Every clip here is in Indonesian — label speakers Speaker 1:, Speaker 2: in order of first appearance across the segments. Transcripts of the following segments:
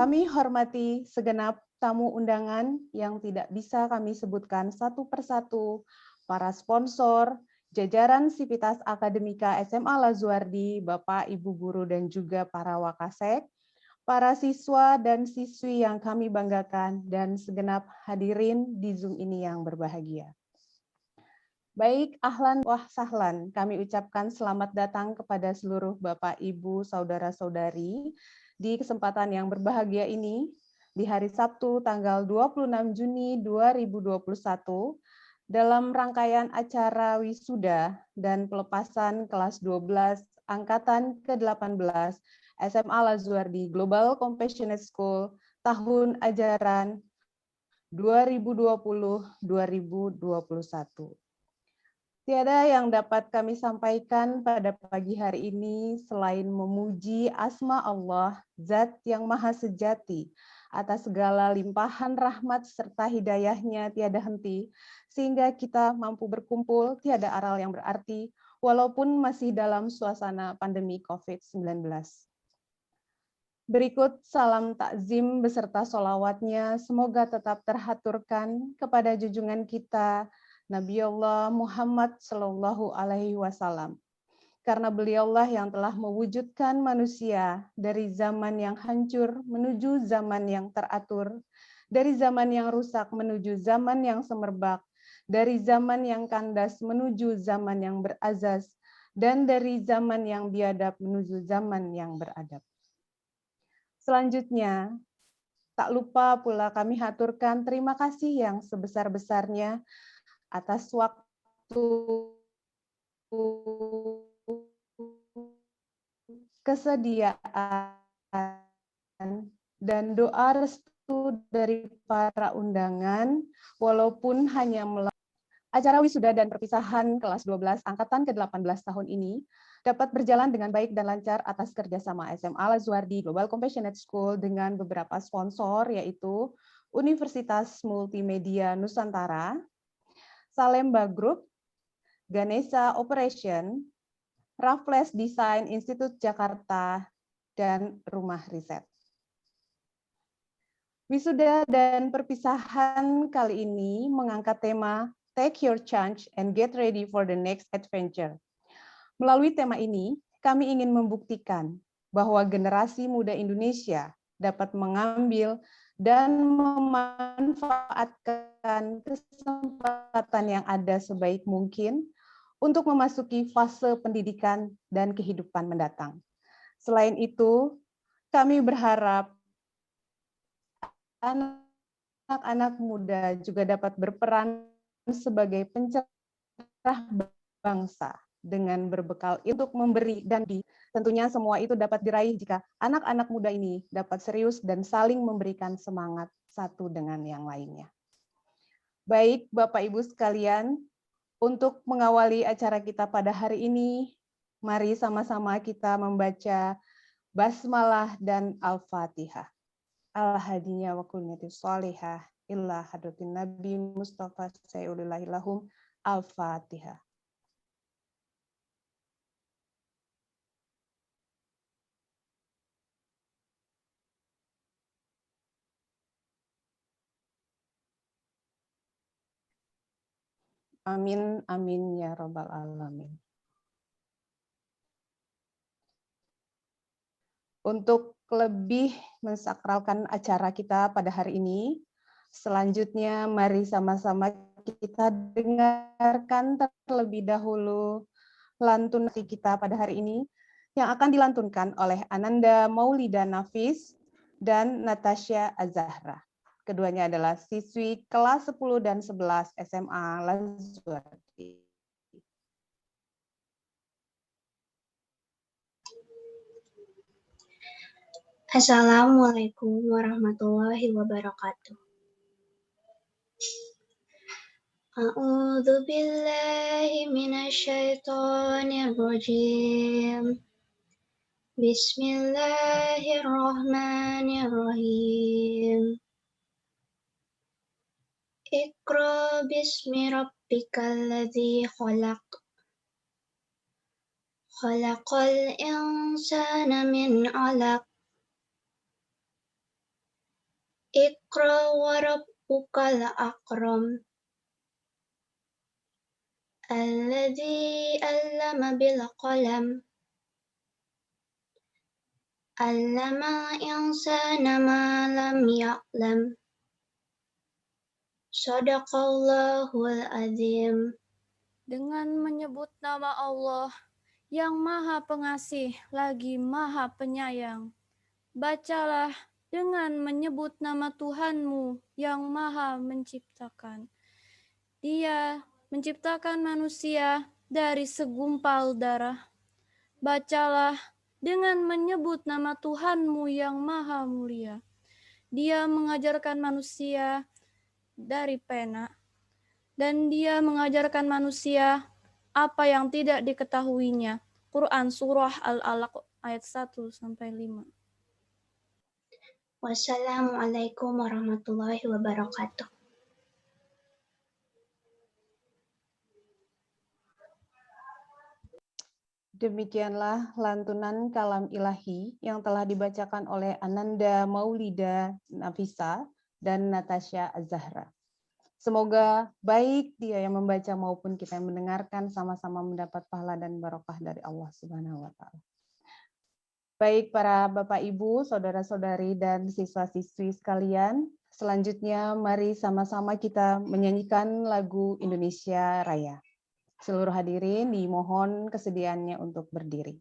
Speaker 1: Kami hormati segenap tamu undangan yang tidak bisa kami sebutkan satu persatu, para sponsor, jajaran Sivitas Akademika SMA Lazuardi, Bapak, Ibu Guru, dan juga para Wakasek, para siswa dan siswi yang kami banggakan, dan segenap hadirin di Zoom ini yang berbahagia. Baik, ahlan wah sahlan, kami ucapkan selamat datang kepada seluruh Bapak, Ibu, Saudara-saudari di kesempatan yang berbahagia ini, di hari Sabtu tanggal 26 Juni 2021, dalam rangkaian acara wisuda dan pelepasan kelas 12 Angkatan ke-18 SMA Lazuardi Global Compassionate School tahun ajaran 2020-2021. Tiada yang dapat kami sampaikan pada pagi hari ini selain memuji asma Allah, Zat yang Maha Sejati, atas segala limpahan rahmat serta hidayahnya tiada henti, sehingga kita mampu berkumpul tiada aral yang berarti, walaupun masih dalam suasana pandemi COVID-19. Berikut salam takzim beserta sholawatnya, semoga tetap terhaturkan kepada junjungan kita, Nabi Allah Muhammad Sallallahu Alaihi Wasallam, karena beliaulah yang telah mewujudkan manusia dari zaman yang hancur menuju zaman yang teratur, dari zaman yang rusak menuju zaman yang semerbak, dari zaman yang kandas menuju zaman yang berazas, dan dari zaman yang biadab menuju zaman yang beradab. Selanjutnya, tak lupa pula kami haturkan terima kasih yang sebesar-besarnya atas waktu, kesediaan, dan doa restu dari para undangan, walaupun hanya melalui acara wisuda dan perpisahan kelas 12 Angkatan ke-18 tahun ini dapat berjalan dengan baik dan lancar atas kerjasama SMA Lazuardi Global Compassionate School dengan beberapa sponsor, yaitu Universitas Multimedia Nusantara, Salemba Group, Ganesha Operation, Raffles Design Institute Jakarta, dan Rumah Riset. Wisuda dan perpisahan kali ini mengangkat tema Take Your Chance and Get Ready for the Next Adventure. Melalui tema ini, kami ingin membuktikan bahwa generasi muda Indonesia dapat mengambil dan memanfaatkan kesempatan yang ada sebaik mungkin untuk memasuki fase pendidikan dan kehidupan mendatang. Selain itu, kami berharap anak-anak muda juga dapat berperan sebagai pencerah bangsa dengan berbekal untuk memberi dan tentunya semua itu dapat diraih jika anak-anak muda ini dapat serius dan saling memberikan semangat satu dengan yang lainnya. Baik, Bapak Ibu sekalian, untuk mengawali acara kita pada hari ini, mari sama-sama kita membaca Basmalah dan Al-Fatihah. Al-Hadinya wa kunyatis sholihah illa hadratin Nabi Mustafa Sayyulillahi lahum. Al-Fatihah. Amin, amin, ya Rabbal Alamin. Untuk lebih mensakralkan acara kita pada hari ini, selanjutnya mari sama-sama kita dengarkan terlebih dahulu lantun kita pada hari ini yang akan dilantunkan oleh Ananda Maulida Nafis dan Natasha Azahra. Keduanya adalah siswi kelas 10 dan 11 SMA Lazuardi.
Speaker 2: Assalamualaikum warahmatullahi wabarakatuh. A'udzu billahi minasyaitonir rajim. Bismillahirrahmanirrahim. Iqra bismi rabbikal ladzi khalaq. Khalaqal insana min 'alaq. Iqra wa rabbukal akram. Alladzi 'allama bil qalam. 'Allamal insana ma lam ya'lam. Shadaqallahul azim.
Speaker 3: Dengan menyebut nama Allah yang Maha Pengasih lagi Maha Penyayang. Bacalah dengan menyebut nama Tuhanmu yang Maha Menciptakan. Dia menciptakan manusia dari segumpal darah. Bacalah dengan menyebut nama Tuhanmu yang Maha Mulia. Dia mengajarkan manusia dari pena, dan dia mengajarkan manusia apa yang tidak diketahuinya. Quran Surah Al-Alaq ayat 1-5.
Speaker 2: Wassalamualaikum warahmatullahi wabarakatuh.
Speaker 1: Demikianlah lantunan kalam ilahi yang telah dibacakan oleh Ananda Maulida Nafisa dan Natasha Az-Zahra. Semoga baik dia yang membaca maupun kita yang mendengarkan sama-sama mendapat pahala dan barokah dari Allah Subhanahu wa Ta'ala. Baik para Bapak Ibu, saudara-saudari dan siswa-siswi sekalian, selanjutnya mari sama-sama kita menyanyikan lagu Indonesia Raya. Seluruh hadirin dimohon kesediaannya untuk berdiri.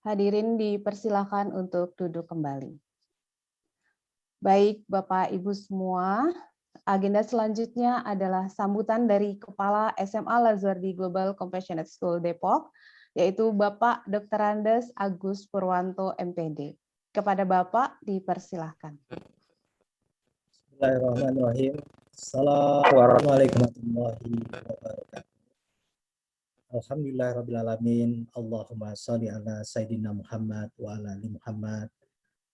Speaker 1: Hadirin dipersilakan untuk duduk kembali. Baik Bapak Ibu semua, agenda selanjutnya adalah sambutan dari Kepala SMA Lazuardi Global Compassionate School Depok, yaitu Bapak Dr. Andes Agus Purwanto MPD. Kepada Bapak dipersilahkan.
Speaker 4: Bismillahirrahmanirrahim. Assalamualaikum warahmatullahi wabarakatuh. Alhamdulillahirrabbilalamin. Allahumma sholli ala Sayyidina Muhammad wa ala ali Muhammad.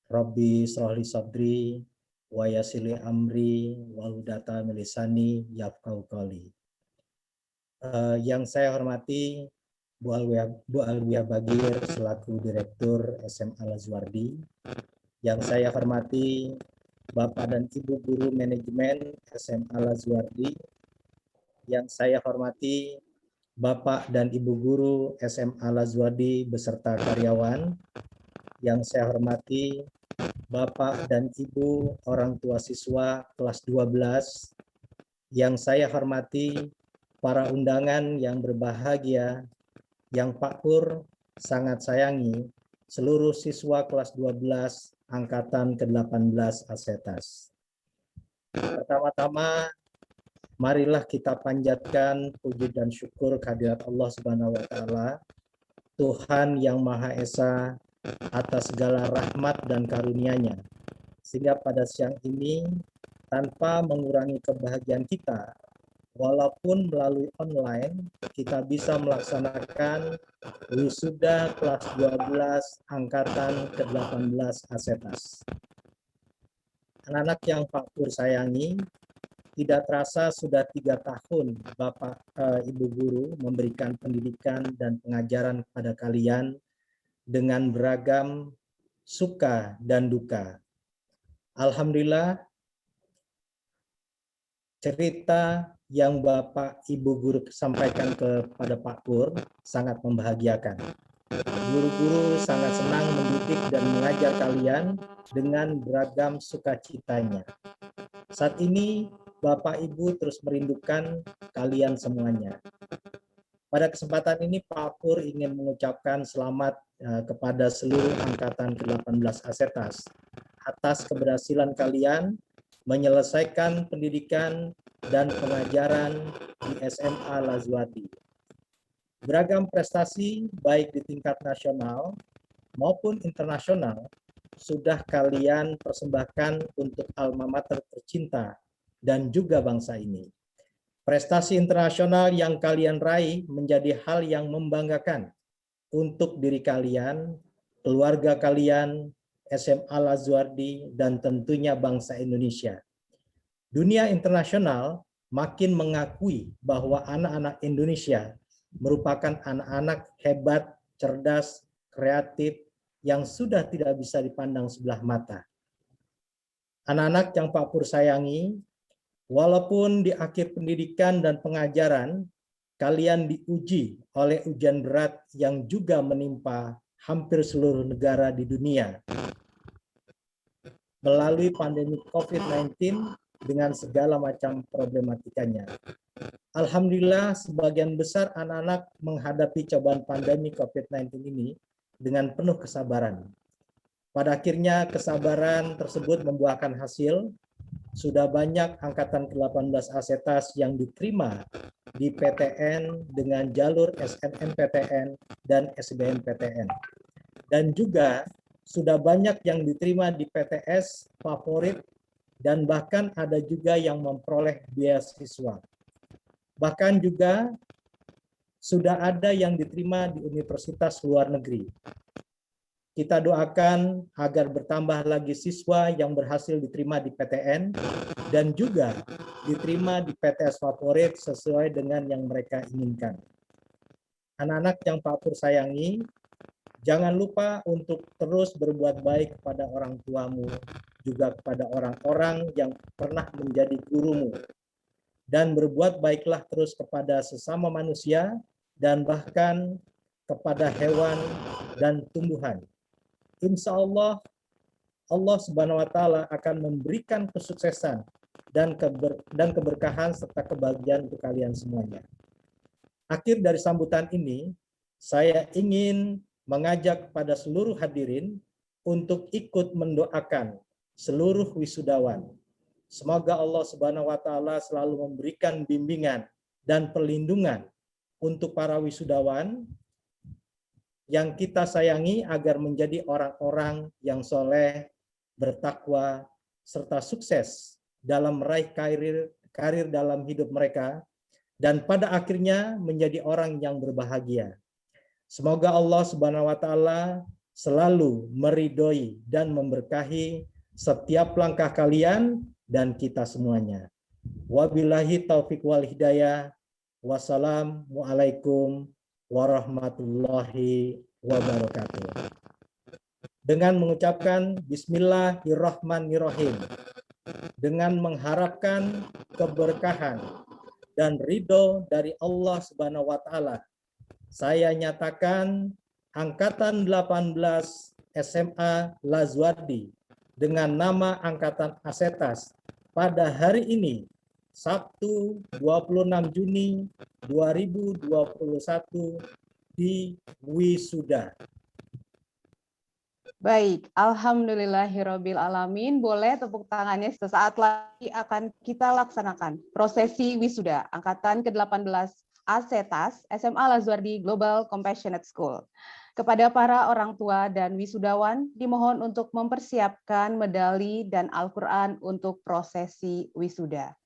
Speaker 4: Rabbi shrah li sadri wa yassir li amri wa hludata min lisani yafqahu qawli. Yang saya hormati Bu Alwiyah Bagir selaku Direktur SMA Lazuardi. Yang saya hormati Bapak dan Ibu Guru Manajemen SMA Lazuardi. Yang saya hormati Bapak dan Ibu Guru SMA Lazuardi beserta karyawan. Yang saya hormati Bapak dan Ibu orang tua siswa kelas 12. Yang saya hormati para undangan yang berbahagia, yang Pak Pur sangat sayangi, seluruh siswa kelas 12 angkatan ke-18 Asetas. Pertama-tama, marilah kita panjatkan puji dan syukur kehadirat Allah Subhanahu wa Ta'ala Tuhan yang Maha Esa atas segala rahmat dan karunia-Nya, sehingga pada siang ini tanpa mengurangi kebahagiaan kita, walaupun melalui online kita bisa melaksanakan wisuda kelas 12 angkatan ke-18 Asetas. Anak-anak yang Pak Pur sayangi, tidak terasa sudah 3 tahun Bapak Ibu Guru memberikan pendidikan dan pengajaran kepada kalian dengan beragam suka dan duka. Alhamdulillah, cerita yang Bapak Ibu Guru sampaikan kepada Pak Pur sangat membahagiakan. Guru-guru sangat senang mendidik dan mengajar kalian dengan beragam sukacitanya. Saat ini Bapak Ibu terus merindukan kalian semuanya. Pada kesempatan ini Pak Pur ingin mengucapkan selamat kepada seluruh angkatan ke-18 Asetas atas keberhasilan kalian menyelesaikan pendidikan dan pengajaran di SMA Lazuardi. Beragam prestasi baik di tingkat nasional maupun internasional sudah kalian persembahkan untuk alma mater tercinta dan juga bangsa ini. Prestasi internasional yang kalian raih menjadi hal yang membanggakan untuk diri kalian, keluarga kalian, SMA Lazuardi, dan tentunya bangsa Indonesia. Dunia internasional makin mengakui bahwa anak-anak Indonesia merupakan anak-anak hebat, cerdas, kreatif, yang sudah tidak bisa dipandang sebelah mata. Anak-anak yang Pak Pur sayangi, walaupun di akhir pendidikan dan pengajaran, kalian diuji oleh ujian berat yang juga menimpa hampir seluruh negara di dunia. Melalui pandemi COVID-19 dengan segala macam problematikanya. Alhamdulillah, sebagian besar anak-anak menghadapi cobaan pandemi COVID-19 ini dengan penuh kesabaran. Pada akhirnya kesabaran tersebut membuahkan hasil. Sudah banyak angkatan ke-18 Asetas yang diterima di PTN dengan jalur SNMPTN dan SBMPTN. Dan juga sudah banyak yang diterima di PTS favorit dan bahkan ada juga yang memperoleh beasiswa. Bahkan juga sudah ada yang diterima di universitas luar negeri. Kita doakan agar bertambah lagi siswa yang berhasil diterima di PTN dan juga diterima di PTS favorit sesuai dengan yang mereka inginkan. Anak-anak yang Pak Pur sayangi, jangan lupa untuk terus berbuat baik kepada orang tuamu, juga kepada orang-orang yang pernah menjadi gurumu. Dan berbuat baiklah terus kepada sesama manusia dan bahkan kepada hewan dan tumbuhan. Insya Allah, Allah Subhanahu wa Ta'ala akan memberikan kesuksesan dan keberkahan serta kebahagiaan untuk kalian semuanya. Akhir dari sambutan ini, saya ingin mengajak kepada seluruh hadirin untuk ikut mendoakan seluruh wisudawan. Semoga Allah Subhanahu wa Ta'ala selalu memberikan bimbingan dan perlindungan untuk para wisudawan yang kita sayangi agar menjadi orang-orang yang soleh, bertakwa, serta sukses dalam meraih karir dalam hidup mereka, dan pada akhirnya menjadi orang yang berbahagia. Semoga Allah Subhanahu wa Ta'ala selalu meridhoi dan memberkahi setiap langkah kalian dan kita semuanya. Wabillahi taufiq wal hidayah. Wassalamualaikum warahmatullahi wabarakatuh. Dengan mengucapkan Bismillahirrahmanirrahim, dengan mengharapkan keberkahan dan ridho dari Allah Subhanahu wa Ta'ala, saya nyatakan angkatan 18 SMA Lazuardi dengan nama angkatan Asetas pada hari ini, Sabtu 26 Juni 2021 di wisuda.
Speaker 1: Baik, alhamdulillahirabbil alamin. Boleh tepuk tangannya, sesaat lagi akan kita laksanakan prosesi wisuda angkatan ke-18 ASETAS SMA Lazuardi Global Compassionate School. Kepada para orang tua dan wisudawan, dimohon untuk mempersiapkan medali dan Al-Quran untuk prosesi wisuda.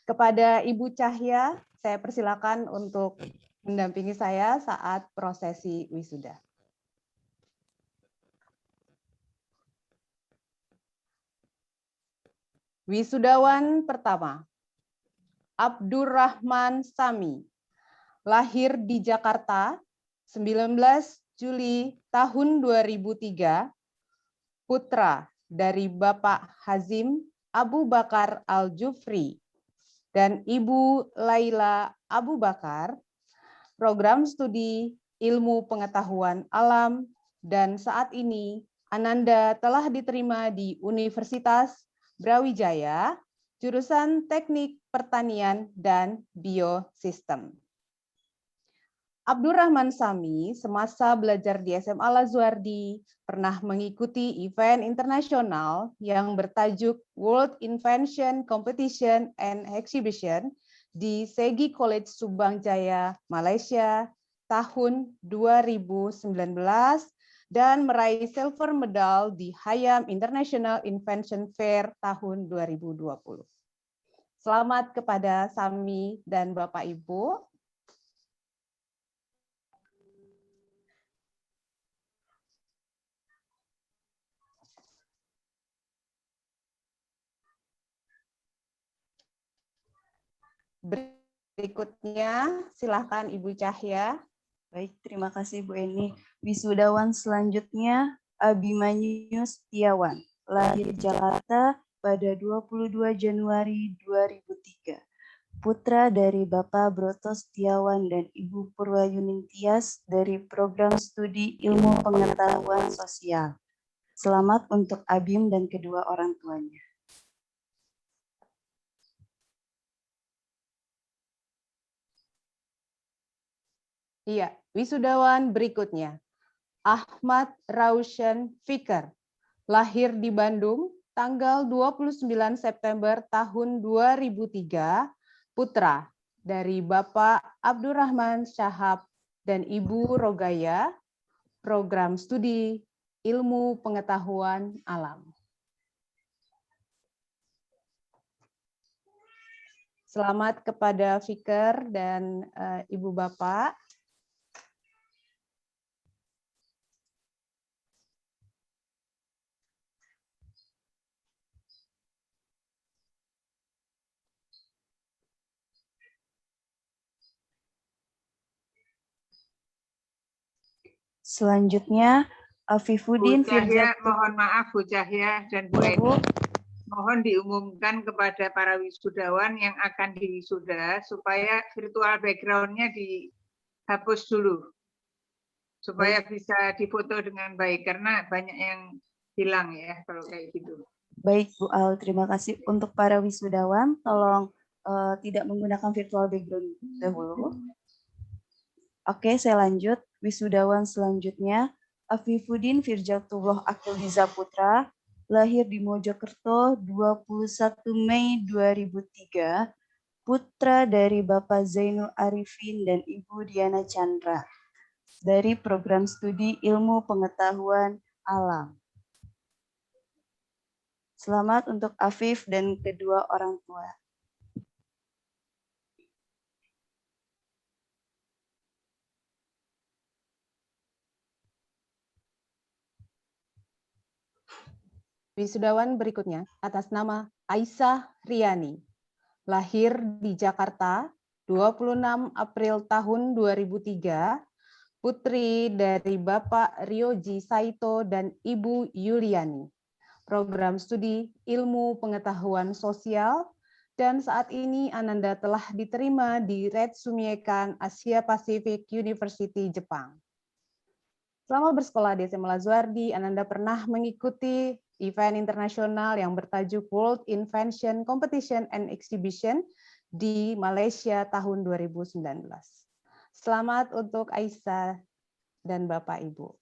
Speaker 1: Kepada Ibu Cahya, saya persilakan untuk mendampingi saya saat prosesi wisuda. Wisudawan pertama, Abdurrahman Sami, lahir di Jakarta 19 Juli tahun 2003, putra dari Bapak Hazim Abu Bakar Al-Jufri dan Ibu Laila Abu Bakar, program studi Ilmu Pengetahuan Alam, dan saat ini Ananda telah diterima di Universitas Brawijaya, jurusan Teknik Pertanian dan Biosistem. Abdurrahman Sami semasa belajar di SMA Lazuardi pernah mengikuti event internasional yang bertajuk World Invention Competition and Exhibition di Segi College Subang Jaya, Malaysia tahun 2019 dan meraih silver medal di Hayam International Invention Fair tahun 2020. Selamat kepada Sami dan Bapak Ibu. Berikutnya, silakan Ibu Cahya.
Speaker 5: Baik, terima kasih Bu Eni. Wisudawan selanjutnya Abimanyu Setiawan, lahir Jakarta pada 22 Januari 2003. Putra dari Bapak Broto Setiawan dan Ibu Purwayuning Tias dari Program Studi Ilmu Pengetahuan Sosial. Selamat untuk Abim dan kedua orang tuanya.
Speaker 1: Iya, wisudawan berikutnya. Ahmad Raushan Fikar, lahir di Bandung tanggal 29 September tahun 2003, putra dari Bapak Abdurrahman Syahab dan Ibu Rogaya, program studi Ilmu Pengetahuan Alam. Selamat kepada Fikar dan Ibu Bapak.
Speaker 5: Selanjutnya, Afifuddin
Speaker 6: Bu Cahya,
Speaker 5: Firjat.
Speaker 6: mohon maaf Bu Cahya dan Bu Eni. Mohon diumumkan kepada para wisudawan yang akan diwisuda supaya virtual background-nya dihapus dulu. Supaya bisa difoto dengan baik, karena banyak yang hilang ya kalau kayak gitu.
Speaker 5: Baik Bu Al, terima kasih. Untuk para wisudawan, tolong tidak menggunakan virtual background dahulu. Oke, saya lanjut. Wisudawan selanjutnya, Afifuddin Firjatullah Akildiza Putra, lahir di Mojokerto 21 Mei 2003, putra dari Bapak Zainul Arifin dan Ibu Diana Chandra, dari Program Studi Ilmu Pengetahuan Alam. Selamat untuk Afif dan kedua orang tua.
Speaker 1: Wisudawan berikutnya atas nama Aisyah Riani, lahir di Jakarta 26 April tahun 2003, putri dari Bapak Ryoji Saito dan Ibu Yuliani, program studi Ilmu Pengetahuan Sosial, dan saat ini Ananda telah diterima di Retsumeikan Asia Pacific University, Jepang. Selama bersekolah di SMA Lazuardi, Ananda pernah mengikuti event internasional yang bertajuk World Invention Competition and Exhibition di Malaysia tahun 2019. Selamat untuk Aisyah dan Bapak Ibu.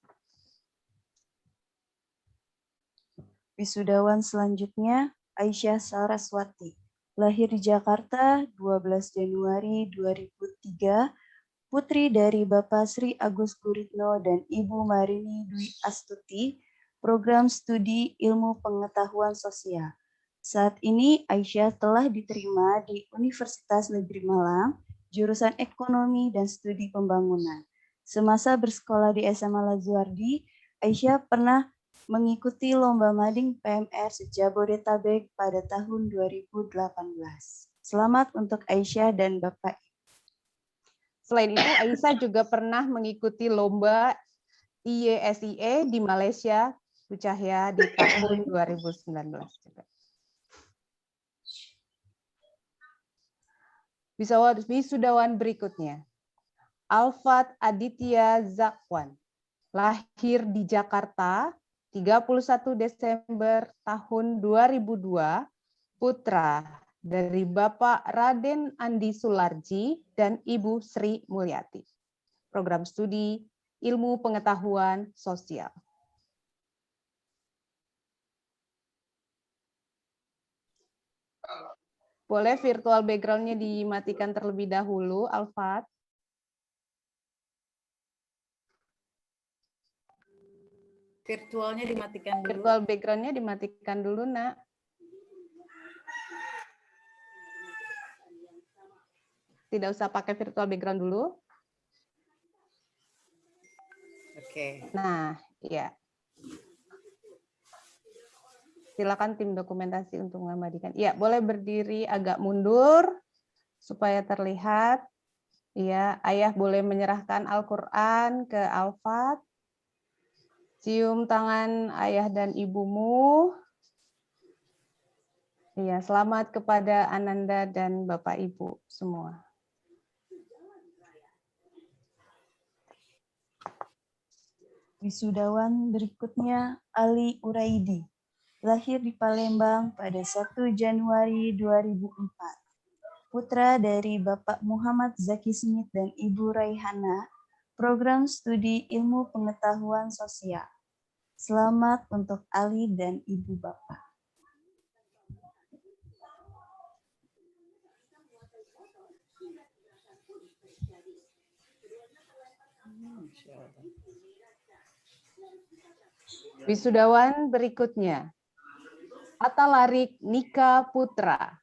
Speaker 5: Wisudawan selanjutnya, Aisyah Saraswati, lahir di Jakarta 12 Januari 2003, putri dari Bapak Sri Agus Guritno dan Ibu Marini Dwi Astuti, program studi Ilmu Pengetahuan Sosial. Saat ini Aisyah telah diterima di Universitas Negeri Malang, jurusan Ekonomi dan Studi Pembangunan. Semasa bersekolah di SMA Lazuardi, Aisyah pernah mengikuti lomba mading PMR se-Jabodetabek pada tahun 2018. Selamat untuk Aisyah dan Bapak.
Speaker 1: Selain itu, Aisyah juga pernah mengikuti lomba IESIE di Malaysia, Bu Cahya, di tahun 2019 juga. Wisudawan berikutnya. Alfat Aditya Zakwan, lahir di Jakarta 31 Desember tahun 2002, putra dari Bapak Raden Andi Sularji dan Ibu Sri Mulyati. Program studi Ilmu Pengetahuan Sosial. Boleh virtual background-nya dimatikan terlebih dahulu, Alfat.
Speaker 7: Virtualnya dimatikan dulu.
Speaker 1: Virtual background-nya dimatikan dulu, Nak. Tidak usah pakai virtual background dulu.
Speaker 7: Oke.
Speaker 1: Nah, ya. Silakan tim dokumentasi untuk mengabadikan. Ya, boleh berdiri agak mundur supaya terlihat. Ya, Ayah boleh menyerahkan Al-Quran ke Alfat. Cium tangan ayah dan ibumu. Ya, selamat kepada Ananda dan Bapak Ibu semua.
Speaker 5: Wisudawan berikutnya Ali Uraidi, lahir di Palembang pada 1 Januari 2004. Putra dari Bapak Muhammad Zaki Smith dan Ibu Raihana, program studi Ilmu Pengetahuan Sosial. Selamat untuk Ali dan Ibu Bapak.
Speaker 1: Wisudawan berikutnya. Atalarik Nika Putra,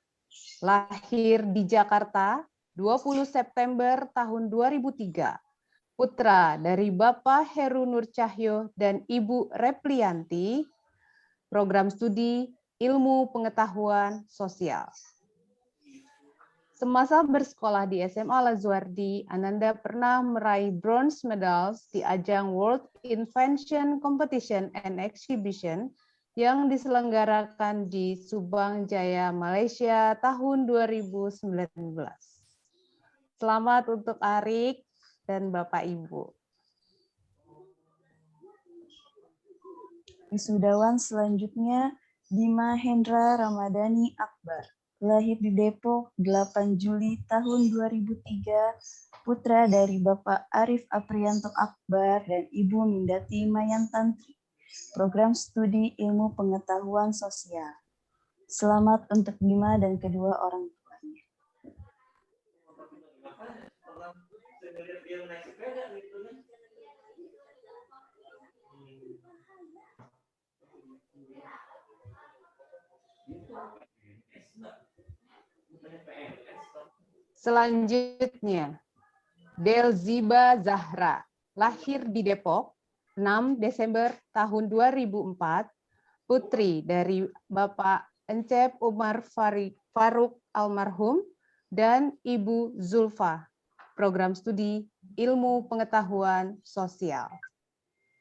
Speaker 1: lahir di Jakarta 20 September tahun 2003. Putra dari Bapak Heru Nur Cahyo dan Ibu Replianti, program studi Ilmu Pengetahuan Sosial. Semasa bersekolah di SMA Lazuardi, Ananda pernah meraih bronze medals di ajang World Invention Competition and Exhibition yang diselenggarakan di Subang Jaya, Malaysia tahun 2019. Selamat untuk Arik dan Bapak Ibu.
Speaker 5: Wisudawan selanjutnya Bima Hendra Ramadhani Akbar, lahir di Depok 8 Juli tahun 2003, putra dari Bapak Arif Aprianto Akbar dan Ibu Mindati Mayantantri, program studi Ilmu Pengetahuan Sosial. Selamat untuk Bima dan kedua orang tuanya.
Speaker 1: Selanjutnya, Delziba Zahra, lahir di Depok 6 Desember tahun 2004, putri dari Bapak Encep Umar Faruk almarhum dan Ibu Zulfa, program studi Ilmu Pengetahuan Sosial.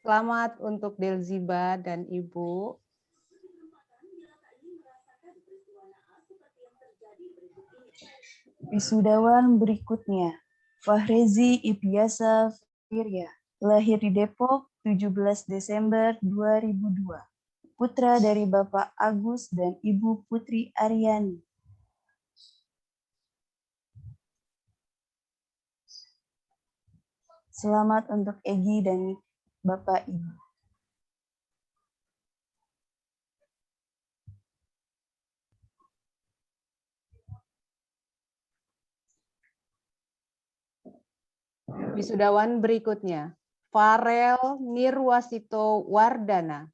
Speaker 1: Selamat untuk Delziba dan Ibu.
Speaker 5: Wisudawan berikutnya, Fahrezi Ipiasa Firya, lahir di Depok 17 Desember 2002. Putra dari Bapak Agus dan Ibu Putri Aryani. Selamat untuk Egi dan Bapak Ibu.
Speaker 1: Wisudawan berikutnya, Farel Nirwasito Wardana,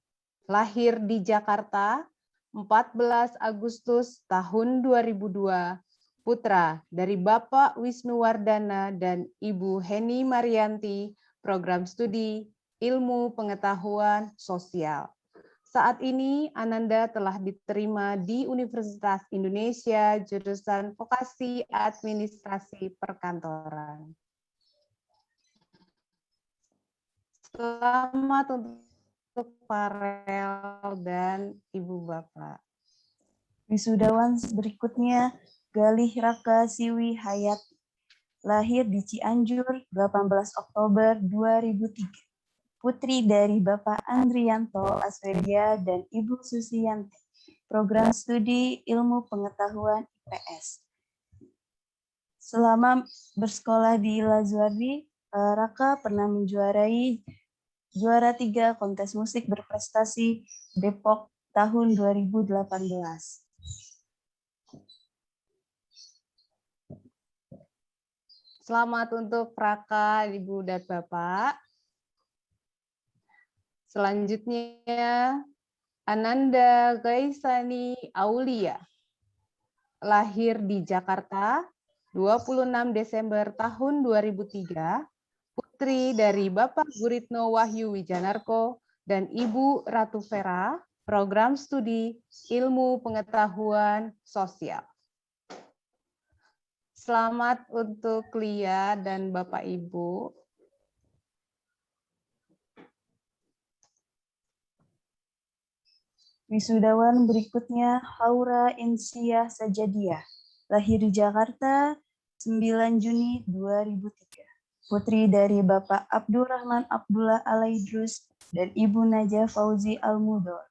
Speaker 1: lahir di Jakarta 14 Agustus tahun 2002, putra dari Bapak Wisnu Wardana dan Ibu Heni Marianti, program studi Ilmu Pengetahuan Sosial. Saat ini Ananda telah diterima di Universitas Indonesia jurusan Vokasi Administrasi Perkantoran. Selamat untuk Farel dan Ibu Bapak.
Speaker 5: Wisudawan berikutnya Galih Raka Siwi Hayat, lahir di Cianjur 18 Oktober 2003. Putri dari Bapak Andrianto Aswedia dan Ibu Susiyanti, program studi Ilmu Pengetahuan IPS. Selama bersekolah di Lazuardi, Raka pernah menjuarai juara 3 kontes musik berprestasi Depok tahun 2018.
Speaker 1: Selamat untuk Raka, Ibu dan Bapak. Selanjutnya, Ananda Gaisani Aulia, lahir di Jakarta 26 Desember tahun 2003, putri dari Bapak Guritno Wahyu Wijanarko dan Ibu Ratu Vera, program studi Ilmu Pengetahuan Sosial. Selamat untuk Lia dan Bapak Ibu.
Speaker 5: Wisudawan berikutnya Haura Insiah Sajadiah, lahir di Jakarta 9 Juni 2003. Putri dari Bapak Abdurrahman Abdullah Alaidrus dan Ibu Najah Fauzi Almudor.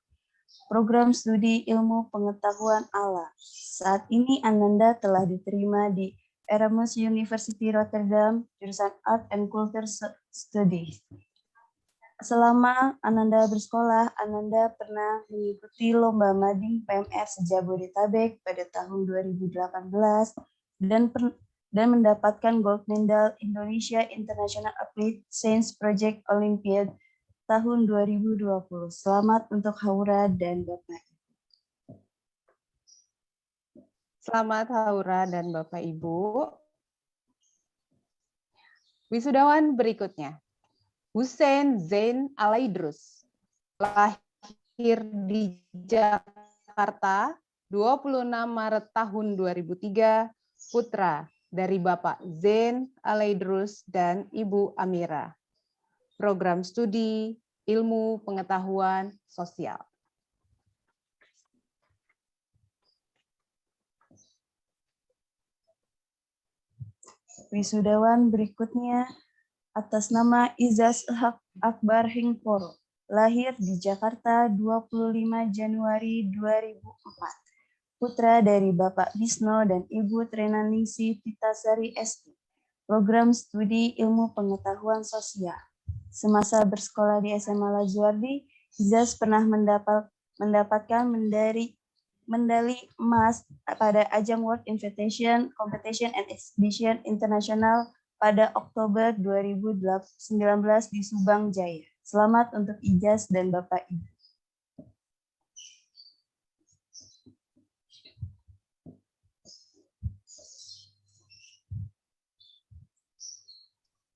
Speaker 5: Program studi Ilmu Pengetahuan Alam. Saat ini Ananda telah diterima di Erasmus University Rotterdam, jurusan Art and Culture Studies. Selama Ananda bersekolah, Ananda pernah mengikuti Lomba Mading PMS Jabodetabek pada tahun 2018 dan mendapatkan gold medal Indonesia International Athlete Science Project Olympiad tahun 2020. Selamat untuk Haura dan Bapak.
Speaker 1: Selamat Haura dan Bapak Ibu. Wisudawan berikutnya. Hussein Zain Alaidrus, lahir di Jakarta 26 Maret tahun 2003, putra dari Bapak Zain Alaidrus dan Ibu Amira. Program studi Ilmu Pengetahuan Sosial.
Speaker 5: Wisudawan berikutnya atas nama Izaz Akbar Hingporo, lahir di Jakarta 25 Januari 2004. Putra dari Bapak Bisno dan Ibu Trenaningsi Pitasari ST. Program studi Ilmu Pengetahuan Sosial. Semasa bersekolah di SMA Lazuardi, Izaz pernah mendapatkan medali emas pada ajang World Invitation Competition and Exhibition International pada Oktober 2019 di Subang Jaya. Selamat untuk Ijaz dan Bapak Ibu.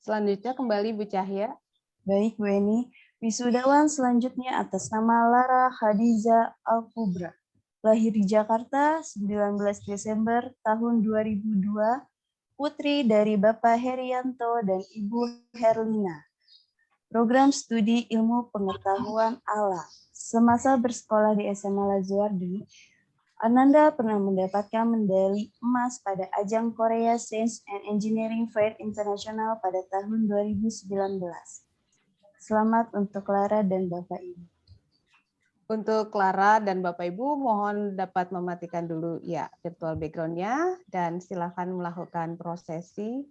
Speaker 1: Selanjutnya kembali Bu Cahya.
Speaker 5: Baik Bu Eni, wisudawan selanjutnya atas nama Lara Khadiza Al-Kubra. Lahir di Jakarta 19 Desember tahun 2002, putri dari Bapak Herianto dan Ibu Herlina. Program studi Ilmu Pengetahuan Alam. Semasa bersekolah di SMA Lazuardi, Ananda pernah mendapatkan medali emas pada ajang Korea Science and Engineering Fair International pada tahun 2019. Selamat untuk Clara dan Bapak Ibu.
Speaker 1: Untuk Clara dan Bapak Ibu, mohon dapat mematikan dulu ya virtual background-nya dan silakan melakukan prosesi.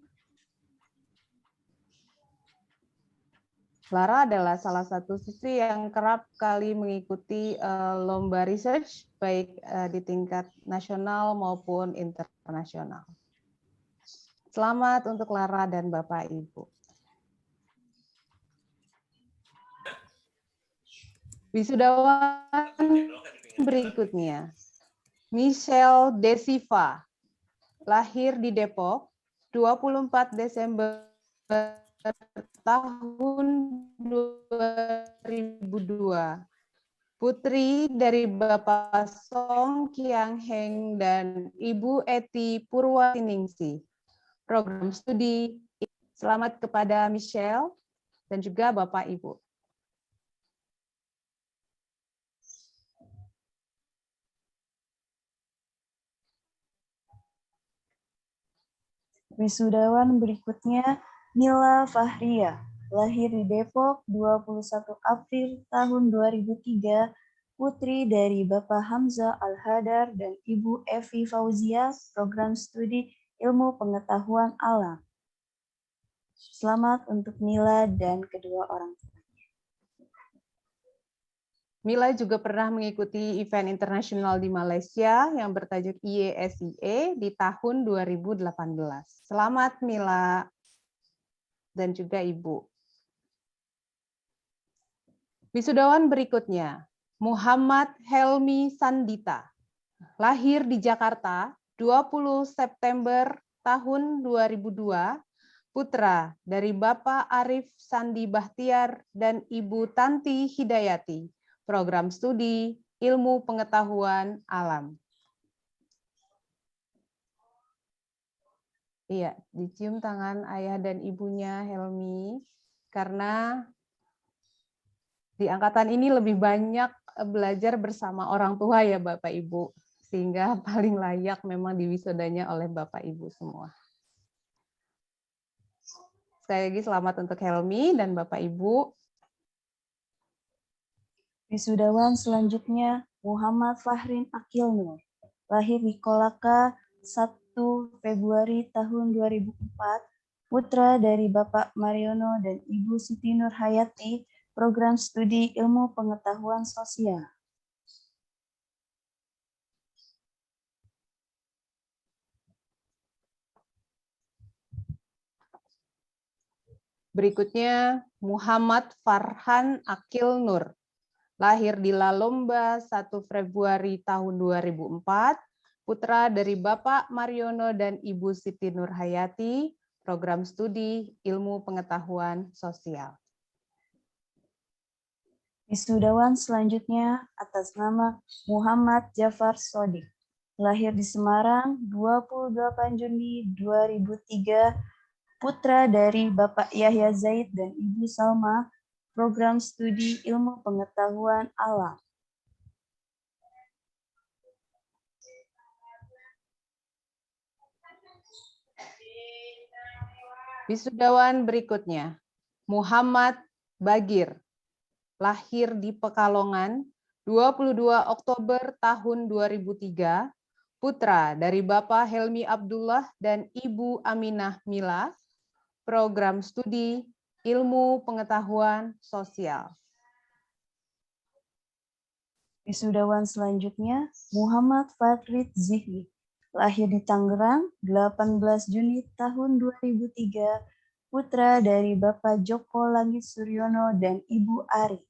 Speaker 1: Clara adalah salah satu siswi yang kerap kali mengikuti lomba research baik di tingkat nasional maupun internasional. Selamat untuk Clara dan Bapak Ibu. Wisudawan berikutnya, Michelle Desiva, lahir di Depok, 24 Desember tahun 2002. Putri dari Bapak Song Kiang Heng dan Ibu Eti Purwatiningsih. Program studi. Selamat kepada Michelle dan juga Bapak Ibu.
Speaker 5: Wisudawan berikutnya Mila Fahria, lahir di Depok 21 April tahun 2003, putri dari Bapak Hamzah Al-Hadar dan Ibu Evi Fauzia, program studi Ilmu Pengetahuan Alam. Selamat untuk Mila dan kedua orang tua.
Speaker 1: Mila juga pernah mengikuti event internasional di Malaysia yang bertajuk IESIE di tahun 2018. Selamat Mila dan juga Ibu. Wisudawan berikutnya, Muhammad Helmi Sandita, lahir di Jakarta 20 September tahun 2002, putra dari Bapak Arif Sandi Bahtiar dan Ibu Tanti Hidayati, program studi Ilmu Pengetahuan Alam. Iya, dicium tangan ayah dan ibunya Helmi, karena di angkatan ini lebih banyak belajar bersama orang tua ya Bapak Ibu, sehingga paling layak memang diwisudanya oleh Bapak Ibu semua. Sekali lagi selamat untuk Helmi dan Bapak Ibu.
Speaker 5: Wisudawan selanjutnya Muhammad Fahrin Akil Nur, lahir di Kolaka 1 Februari tahun 2004, putra dari Bapak Mariono dan Ibu Siti Nur Hayati, program studi Ilmu Pengetahuan Sosial.
Speaker 1: Berikutnya Muhammad Farhan Akil Nur, lahir di Lalomba 1 Februari tahun 2004, putra dari Bapak Mariono dan Ibu Siti Nur Hayati, program studi Ilmu Pengetahuan Sosial.
Speaker 5: Wisudawan selanjutnya atas nama Muhammad Jafar Sodik, lahir di Semarang 28 Juni 2003, putra dari Bapak Yahya Zaid dan Ibu Salma, program studi Ilmu Pengetahuan Alam.
Speaker 1: Wisudawan berikutnya, Muhammad Bagir, lahir di Pekalongan 22 Oktober tahun 2003, putra dari Bapak Helmi Abdullah dan Ibu Aminah Mila, program studi Ilmu Pengetahuan Sosial.
Speaker 5: Wisudawan selanjutnya Muhammad Farid Zihni, lahir di Tangerang 18 Juni tahun 2003, putra dari Bapak Joko Langit Suryono dan Ibu Ari,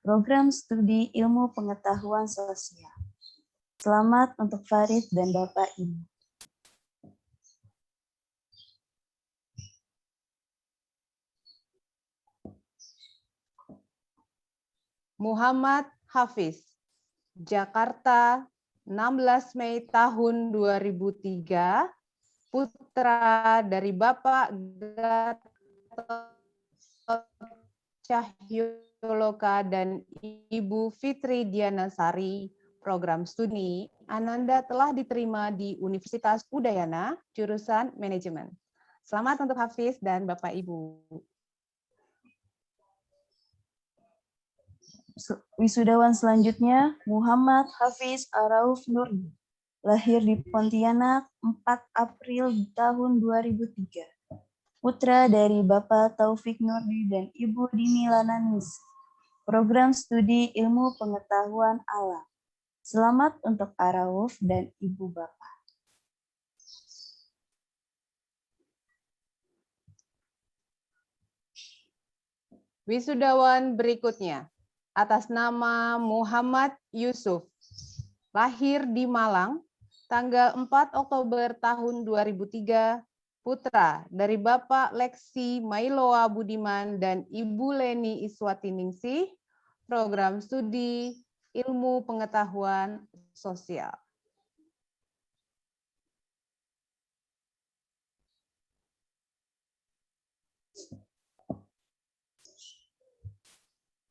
Speaker 5: program studi Ilmu Pengetahuan Sosial. Selamat untuk Farid dan Bapak Ibu.
Speaker 1: Muhammad Hafiz, Jakarta 16 Mei tahun 2003, putra dari Bapak Gatot Cahyoloka dan Ibu Fitri Dianasari, program studi Ananda telah diterima di Universitas Udayana, jurusan manajemen. Selamat untuk Hafiz dan Bapak Ibu.
Speaker 5: Wisudawan selanjutnya Muhammad Hafiz Arauf Nurdi, lahir di Pontianak 4 April tahun 2003. Putra dari Bapak Taufik Nurdi dan Ibu Dini Lananis, program studi Ilmu Pengetahuan Alam. Selamat untuk Arauf dan Ibu Bapak.
Speaker 1: Wisudawan berikutnya atas nama Muhammad Yusuf, lahir di Malang, tanggal 4 Oktober tahun 2003, putra dari Bapak Leksi Mailoa Budiman dan Ibu Leni Iswatiningsih, program studi Ilmu Pengetahuan Sosial.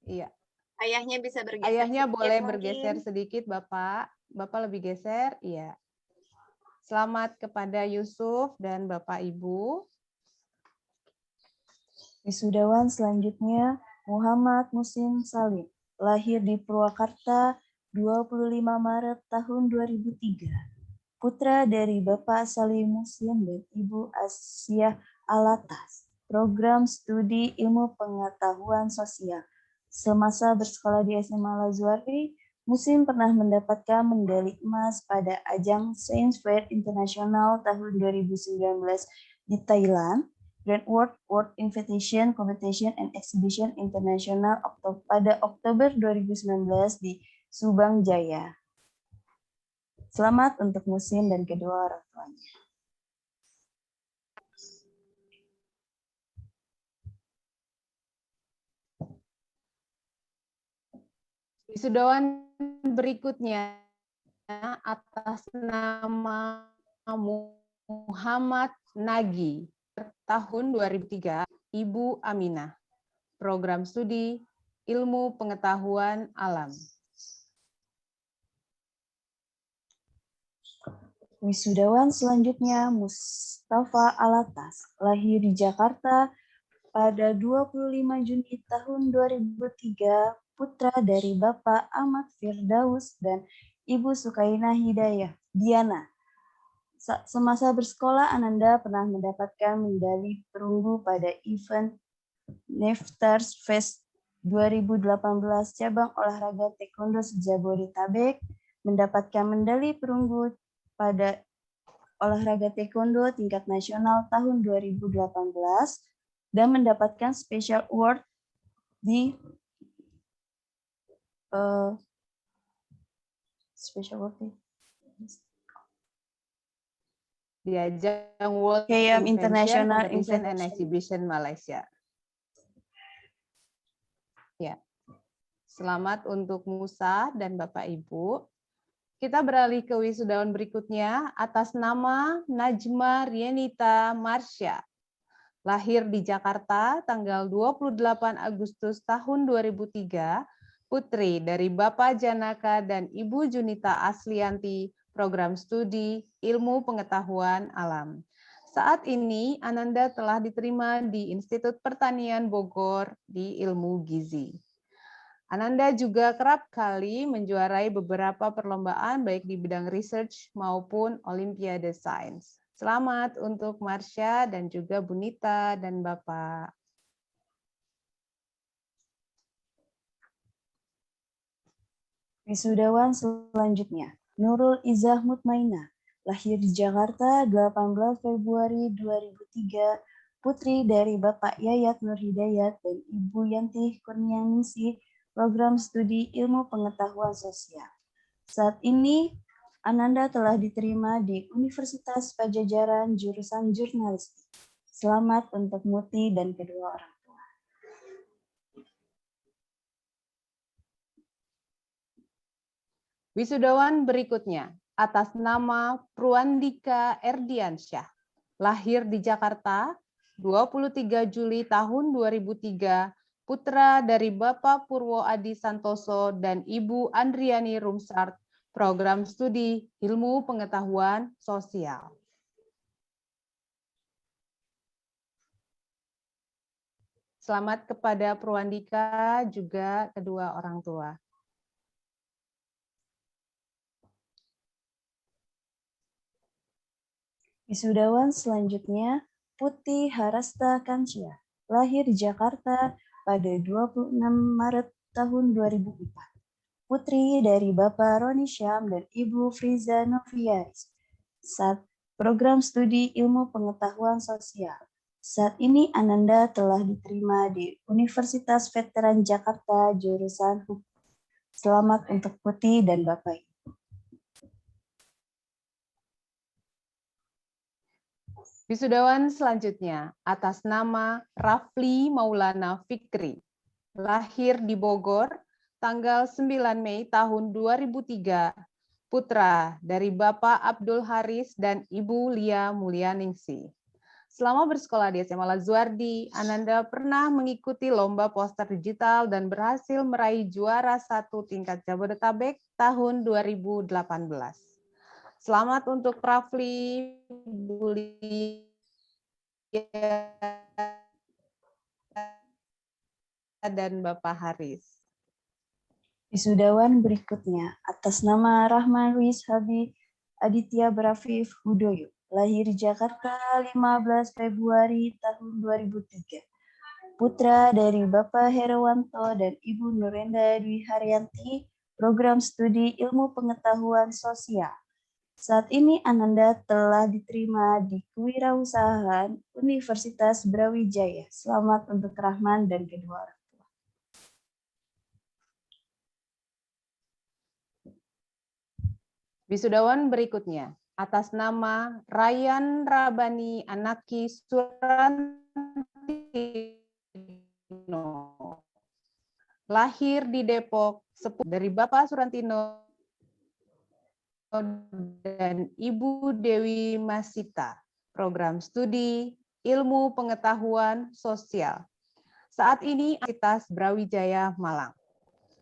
Speaker 1: Iya.
Speaker 8: Ayahnya bisa bergeser.
Speaker 1: Ayahnya
Speaker 8: sedikit
Speaker 1: boleh
Speaker 8: mungkin.
Speaker 1: bergeser sedikit, Bapak. Bapak lebih geser, iya. Selamat kepada Yusuf dan Bapak Ibu.
Speaker 5: Wisudawan selanjutnya Muhammad Musin Salim, lahir di Purwakarta 25 Maret tahun 2003. Putra dari Bapak Salim Musin dan Ibu Asyah Alatas. Program studi Ilmu Pengetahuan Sosial. Semasa bersekolah di SMA Al-Azwari, Musin pernah mendapatkan medali emas pada ajang Science Fair Internasional tahun 2019 di Thailand, Grand World Invitation Competition and Exhibition International pada Oktober 2019 di Subang Jaya. Selamat untuk Musin dan kedua orang tuanya.
Speaker 1: Wisudawan berikutnya atas nama Muhammad Nagi, tahun 2003, Ibu Aminah, program studi Ilmu Pengetahuan Alam.
Speaker 5: Wisudawan selanjutnya Mustafa Alatas, lahir di Jakarta pada 25 Juni tahun 2003, putra dari Bapak Ahmad Firdaus dan Ibu Sukainah Hidayah Diana. Semasa bersekolah, Ananda pernah mendapatkan medali perunggu pada event Neftars Fest 2018 cabang olahraga taekwondo se-Jabodetabek, mendapatkan medali perunggu pada olahraga taekwondo tingkat nasional tahun 2018 dan mendapatkan special award di
Speaker 1: di ajang World
Speaker 5: KM
Speaker 1: Invention
Speaker 5: International
Speaker 1: Competition and
Speaker 5: Invitation.
Speaker 1: Exhibition Malaysia. Ya. Selamat untuk Musa dan Bapak Ibu. Kita beralih ke wisudawan berikutnya atas nama Najma Rienita Marsha. Lahir di Jakarta tanggal 28 Agustus tahun 2003, putri dari Bapak Janaka dan Ibu Junita Aslianti, program studi Ilmu Pengetahuan Alam. Saat ini Ananda telah diterima di Institut Pertanian Bogor di Ilmu Gizi. Ananda juga kerap kali menjuarai beberapa perlombaan baik di bidang research maupun Olimpiade Sains. Selamat untuk Marsha dan juga Bunita dan Bapak.
Speaker 5: Wisudawan selanjutnya, Nurul Izzah Mutmainah, lahir di Jakarta 18 Februari 2003, putri dari Bapak Yayat Nur Hidayat dan Ibu Yantih Kurnianingsih, program studi Ilmu Pengetahuan Sosial. Saat ini, Ananda telah diterima di Universitas Pajajaran jurusan Jurnalistik. Selamat untuk Muti dan kedua orang tua.
Speaker 1: Wisudawan berikutnya atas nama Pruandika Erdiansyah, lahir di Jakarta 23 Juli tahun 2003, putra dari Bapak Purwo Adi Santoso dan Ibu Andriani Rumsart, program studi Ilmu Pengetahuan Sosial. Selamat kepada Pruandika juga kedua orang tua.
Speaker 5: Wisudawan selanjutnya Putih Harasta Kancia, lahir di Jakarta pada 26 Maret tahun 2004. Putri dari Bapak Roni Syam dan Ibu Friza Noviaris. Saat program studi Ilmu Pengetahuan Sosial. Saat ini Ananda telah diterima di Universitas Veteran Jakarta jurusan Hukum. Selamat untuk Putri dan Bapak.
Speaker 1: Wisudawan selanjutnya atas nama Rafli Maulana Fikri, lahir di Bogor, tanggal 9 Mei tahun 2003, putra dari Bapak Abdul Haris dan Ibu Lia Mulyaningsi. Selama bersekolah di SMA Lazuardi, Ananda pernah mengikuti lomba poster digital dan berhasil meraih juara 1 tingkat Jabodetabek tahun 2018. Selamat untuk Rafli, Bu Lia, dan Bapak Haris.
Speaker 5: Wisudawan berikutnya atas nama Rahman Ruiz Habib Aditya Brafif Hudoyo, lahir di Jakarta 15 Februari tahun 2003. Putra dari Bapak Herawanto dan Ibu Nurenda Dwi Haryanti, program studi Ilmu Pengetahuan Sosial. Saat ini Ananda telah diterima di Kewirausahaan Universitas Brawijaya. Selamat untuk Rahman dan kedua orang tua.
Speaker 1: Wisudawan berikutnya atas nama Ryan Rabani Anaki Surantino, lahir di Depok, dari Bapak Surantino dan Ibu Dewi Masita, program studi Ilmu Pengetahuan Sosial. Saat ini Universitas Brawijaya Malang.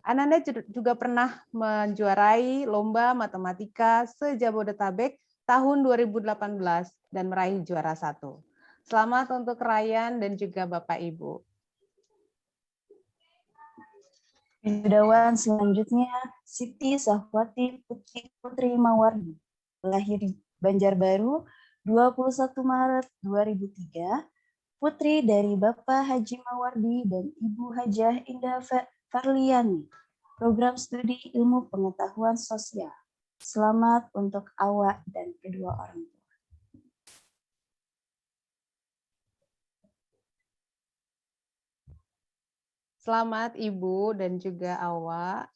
Speaker 1: Ananda juga pernah menjuarai lomba matematika se-Jabodetabek tahun 2018 dan meraih juara 1. Selamat untuk Ryan dan juga Bapak Ibu.
Speaker 5: Wisudawan selanjutnya Siti Sahwati Putri Mawardi, lahir di Banjarbaru 21 Maret 2003, putri dari Bapak Haji Mawardi dan Ibu Hajah Indah Farliani, program studi Ilmu Pengetahuan Sosial. Selamat untuk awak dan kedua orang tua.
Speaker 1: Selamat Ibu dan juga awak.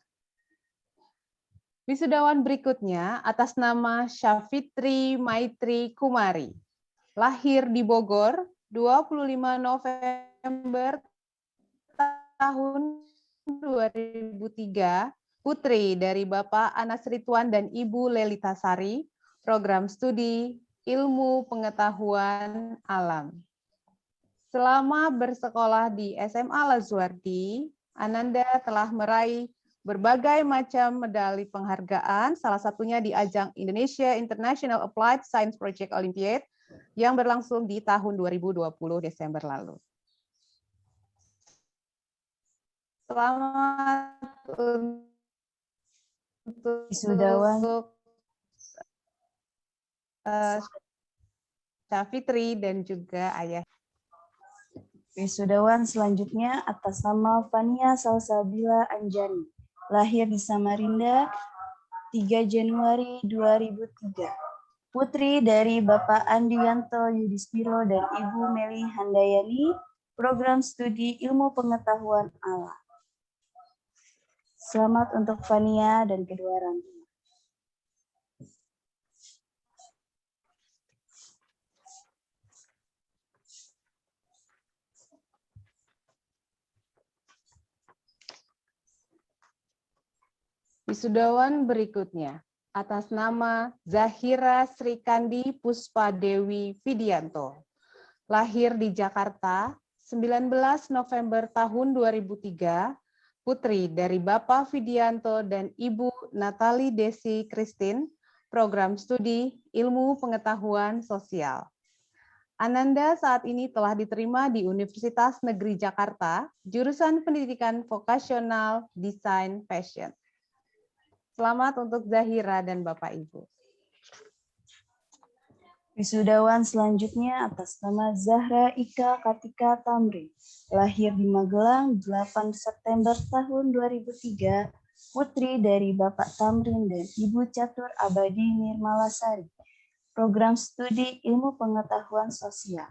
Speaker 1: Wisudawan berikutnya atas nama Syafitri Maitri Kumari, lahir di Bogor 25 November tahun 2003, putri dari Bapak Anas Ridwan dan Ibu Lelita Sari, program studi Ilmu Pengetahuan Alam. Selama bersekolah di SMA Lazuardi, Ananda telah meraih berbagai macam medali penghargaan, salah satunya di ajang Indonesia International Applied Science Project Olympiad yang berlangsung di tahun 2020 Desember lalu. Selamat untuk Syafitri dan juga ayah.
Speaker 5: Wisudawan selanjutnya atas nama Fania Salsabila Anjani, lahir di Samarinda 3 Januari 2003. Putri dari Bapak Andianto Yudhistiro dan Ibu Meli Handayani, program studi Ilmu Pengetahuan Alam. Selamat untuk Fania dan kedua orang tua.
Speaker 1: Wisudawan berikutnya atas nama Zahira Srikandi Puspa Dewi Vidianto, lahir di Jakarta 19 November tahun 2003, putri dari Bapak Vidianto dan Ibu Natali Desi Christine, program studi Ilmu Pengetahuan Sosial. Ananda saat ini telah diterima di Universitas Negeri Jakarta, jurusan Pendidikan Vokasional Desain Fashion. Selamat untuk Zahira dan Bapak Ibu.
Speaker 5: Wisudawan selanjutnya atas nama Zahra Ika Katika Tamrin, lahir di Magelang 8 September tahun 2003, putri dari Bapak Tamrin dan Ibu Catur Abadi Nirmalasari, program studi Ilmu Pengetahuan Sosial.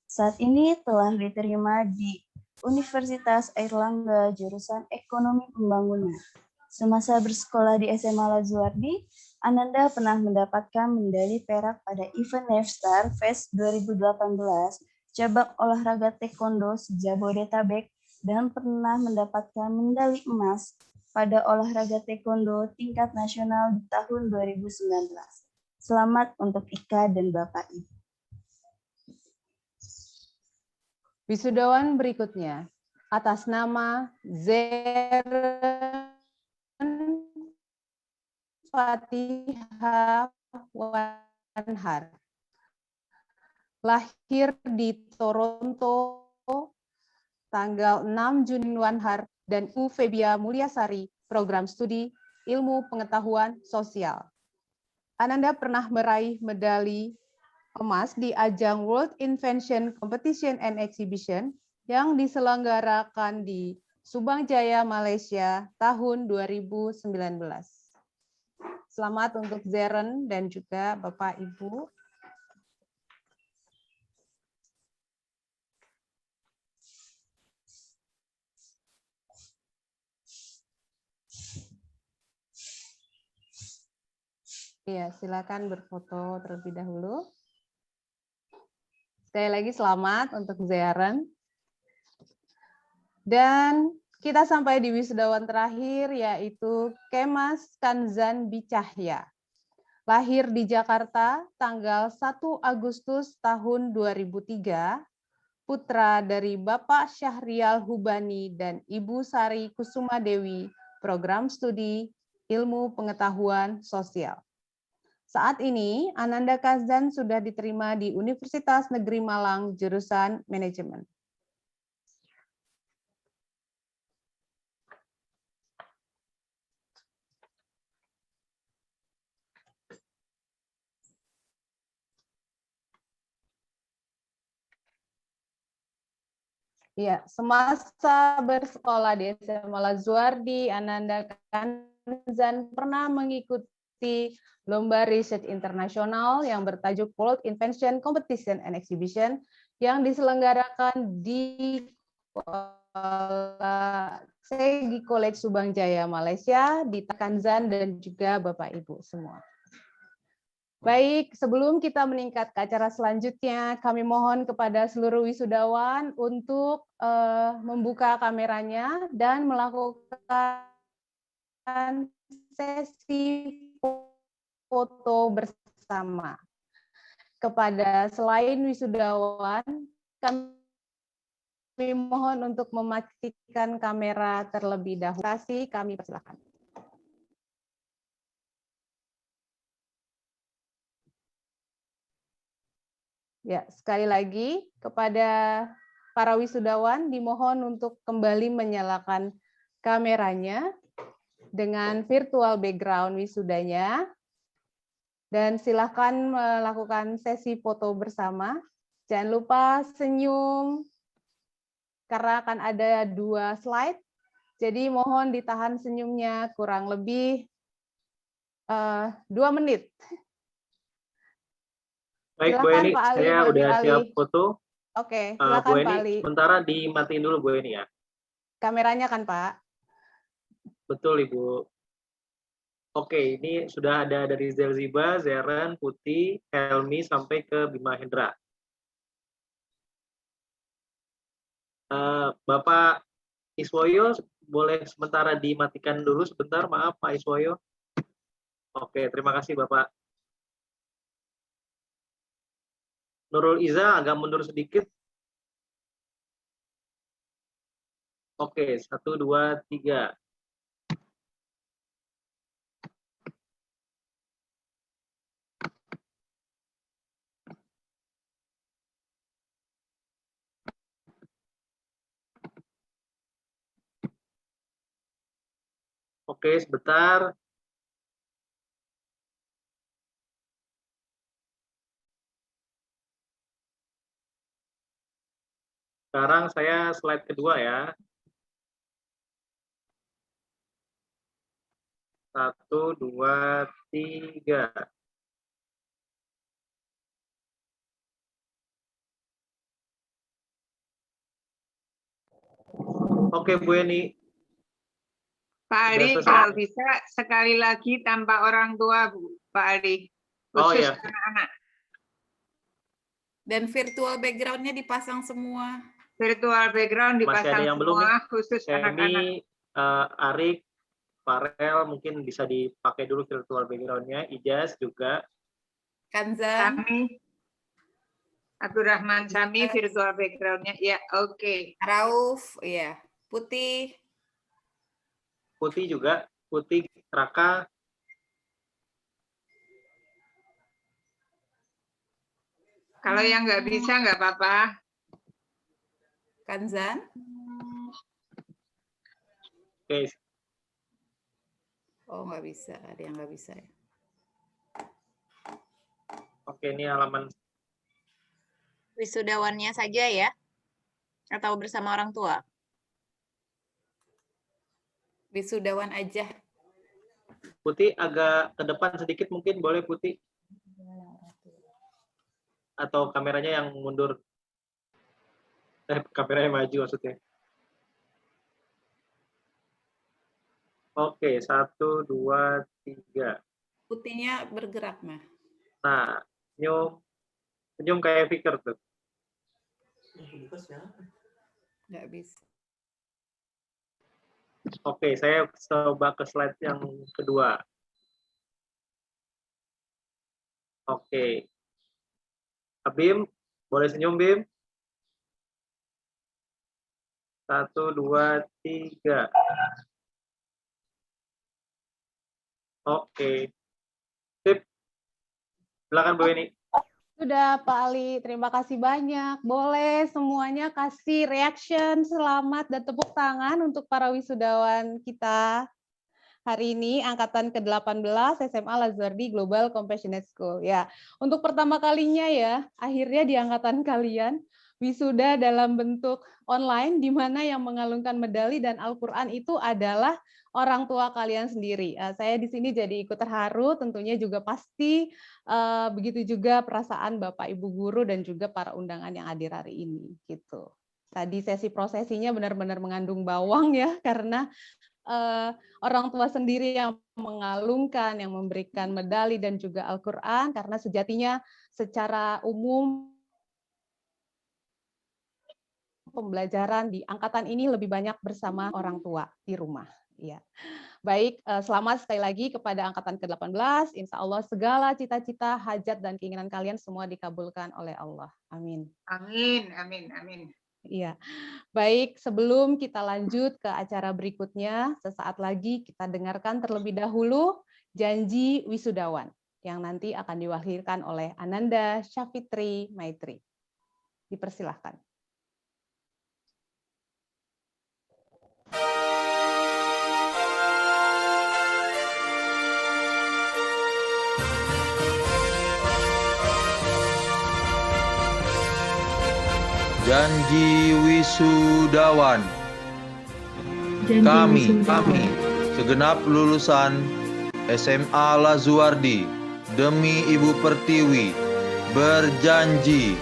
Speaker 5: Saat ini telah diterima di Universitas Airlangga jurusan Ekonomi Pembangunan. Semasa bersekolah di SMA Lazuardi, Ananda pernah mendapatkan medali perak pada event Navstar Fest 2018 cabang olahraga taekwondo se-Jabodetabek dan pernah mendapatkan medali emas pada olahraga taekwondo tingkat nasional di tahun 2019. Selamat untuk Ika dan Bapak Ibu.
Speaker 1: Wisudawan berikutnya, atas nama Zeren Fatihah Wanhar, lahir di Toronto tanggal 6 Juni Wanhar, dan U. Febia Mulyasari, program studi Ilmu Pengetahuan Sosial. Ananda pernah meraih medali emas di ajang World Invention Competition and Exhibition yang diselenggarakan di Subang Jaya, Malaysia tahun 2019. Selamat untuk Zeren dan juga Bapak Ibu. Ya, silakan berfoto terlebih dahulu. Sekali lagi selamat untuk Zeren. Dan kita sampai di wisudawan terakhir, yaitu Kemas Kanzan Bicahya. Lahir di Jakarta tanggal 1 Agustus tahun 2003, putra dari Bapak Syahrial Hubani dan Ibu Sari Kusuma Dewi, program studi Ilmu Pengetahuan Sosial. Saat ini, Ananda Kazan sudah diterima di Universitas Negeri Malang, jurusan Manajemen. Ya, semasa bersekolah di SMA Lazuardi, Ananda Kazan pernah mengikuti lomba riset internasional yang bertajuk World Invention Competition and Exhibition yang diselenggarakan di Segi College Subang Jaya, Malaysia, di Kanzan dan juga Bapak Ibu semua. Baik, sebelum kita meningkat ke acara selanjutnya, kami mohon kepada seluruh wisudawan untuk membuka kameranya dan melakukan sesi foto bersama. Kepada selain wisudawan, kami mohon untuk mematikan kamera terlebih dahulu. Kami persilakan. Ya, sekali lagi kepada para wisudawan dimohon untuk kembali menyalakan kameranya dengan virtual background wisudanya. Dan silakan melakukan sesi foto bersama. Jangan lupa senyum, karena akan ada 2 slide. Jadi mohon ditahan senyumnya kurang lebih 2 menit.
Speaker 8: Baik, Bu
Speaker 1: Silakan
Speaker 8: Eni,
Speaker 1: Pak Ali,
Speaker 8: saya
Speaker 1: bagi
Speaker 8: udah
Speaker 1: Ali.
Speaker 8: siap foto.
Speaker 1: Oke,
Speaker 8: Bu
Speaker 1: silakan Pak
Speaker 8: Eni,
Speaker 1: Ali.
Speaker 8: sementara dimatiin dulu Bu Eni ya.
Speaker 1: Kameranya kan Pak?
Speaker 8: Betul Ibu. Oke, ini sudah ada dari Zelziba, Zeren, Putih, Helmi, sampai ke Bima Hendra. Bapak Iswoyo, boleh sementara dimatikan dulu sebentar, maaf Pak Iswoyo. Oke, terima kasih Bapak. Nurul Iza agak mundur sedikit. Oke, 1, 2, 3. Oke, sebentar. Sekarang saya slide kedua ya. 1, 2, 3. Oke, Bu Eni.
Speaker 6: Pak Ali,
Speaker 8: Sudah selesai.
Speaker 6: kalau bisa sekali lagi tanpa orang tua, Bu. Pak Ali.
Speaker 8: Oh,
Speaker 6: Khusus
Speaker 8: iya.
Speaker 6: anak-anak.
Speaker 7: Dan virtual background-nya dipasang semua.
Speaker 6: Virtual background
Speaker 8: Masih
Speaker 6: dipasang
Speaker 8: ada yang belum
Speaker 6: semua,
Speaker 8: nih?
Speaker 6: khusus anak-anak.
Speaker 8: Arik, Farel, mungkin bisa dipakai dulu virtual background-nya. Ijaz juga.
Speaker 7: Kanzan,
Speaker 6: Sami, Abdurrahman Sami, virtual background-nya. Ya, oke.
Speaker 7: Rauf, iya. Putih,
Speaker 8: Putih juga. Putih, Raka.
Speaker 6: Kalau yang nggak bisa, nggak apa-apa.
Speaker 7: Kanzan,
Speaker 8: Oke,
Speaker 7: oh nggak bisa, ada yang nggak bisa ya.
Speaker 8: oke, ini halaman.
Speaker 9: Wisudawannya saja ya? Atau bersama orang tua?
Speaker 7: Wisudawan aja.
Speaker 8: Putih agak ke depan sedikit mungkin, boleh Putih? Atau kameranya yang mundur? Kameranya maju maksudnya. Oke, 1, 2, 3.
Speaker 7: Putihnya bergerak, Mah.
Speaker 8: Nah, senyum kayak Fikir tuh.
Speaker 7: Nggak bisa.
Speaker 8: Oke, saya coba ke slide yang kedua. Oke. Bim, boleh senyum, Bim? 1, 2, 3. Oke. Sip. Silakan Bu Eni.
Speaker 1: Sudah Pak Ali, terima kasih banyak. Boleh semuanya kasih reaction, selamat dan tepuk tangan untuk para wisudawan kita. Hari ini angkatan ke-18 SMA Lazuardi Global Compassionate School. Ya, untuk pertama kalinya ya, akhirnya di angkatan kalian wisuda dalam bentuk online, di mana yang mengalungkan medali dan Al-Quran itu adalah orang tua kalian sendiri. Saya di sini jadi ikut terharu, tentunya juga pasti begitu juga perasaan Bapak Ibu guru dan juga para undangan yang hadir hari ini. Gitu. Tadi sesi prosesinya benar-benar mengandung bawang ya, karena orang tua sendiri yang mengalungkan, yang memberikan medali dan juga Al-Quran, karena sejatinya secara umum pembelajaran di angkatan ini lebih banyak bersama orang tua di rumah. Ya. Baik, selamat sekali lagi kepada angkatan ke-18. Insya Allah segala cita-cita, hajat, dan keinginan kalian semua dikabulkan oleh Allah. Amin.
Speaker 6: Amin, amin, amin.
Speaker 1: Iya, baik. Sebelum kita lanjut ke acara berikutnya, sesaat lagi kita dengarkan terlebih dahulu janji wisudawan yang nanti akan diwakilkan oleh Ananda Syafitri Maitri. Dipersilahkan.
Speaker 10: Janji wisudawan. Kami, segenap lulusan SMA Lazuardi, demi Ibu Pertiwi, berjanji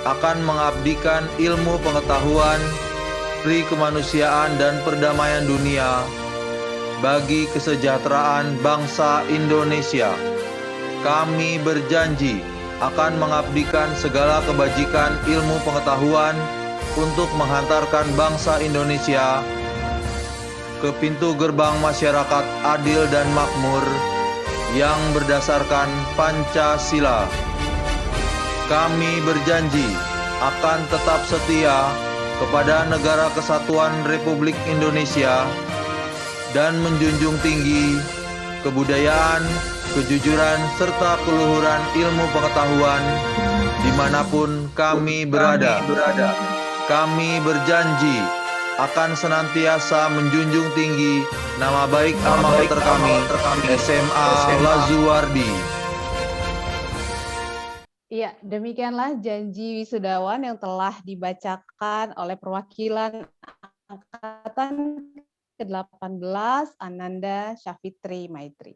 Speaker 10: akan mengabdikan ilmu pengetahuan, pri kemanusiaan dan perdamaian dunia bagi kesejahteraan bangsa Indonesia. Kami berjanji akan mengabdikan segala kebajikan ilmu pengetahuan untuk menghantarkan bangsa Indonesia ke pintu gerbang masyarakat adil dan makmur yang berdasarkan Pancasila. Kami berjanji akan tetap setia kepada Negara Kesatuan Republik Indonesia dan menjunjung tinggi kebudayaan, kejujuran, serta keluhuran ilmu pengetahuan dimanapun kami berada. Kami berjanji akan senantiasa menjunjung tinggi nama baik alma mater kami, SMA Lazuardi.
Speaker 1: Iya, demikianlah janji wisudawan yang telah dibacakan oleh perwakilan angkatan ke-18 Ananda Syafitri Maitri.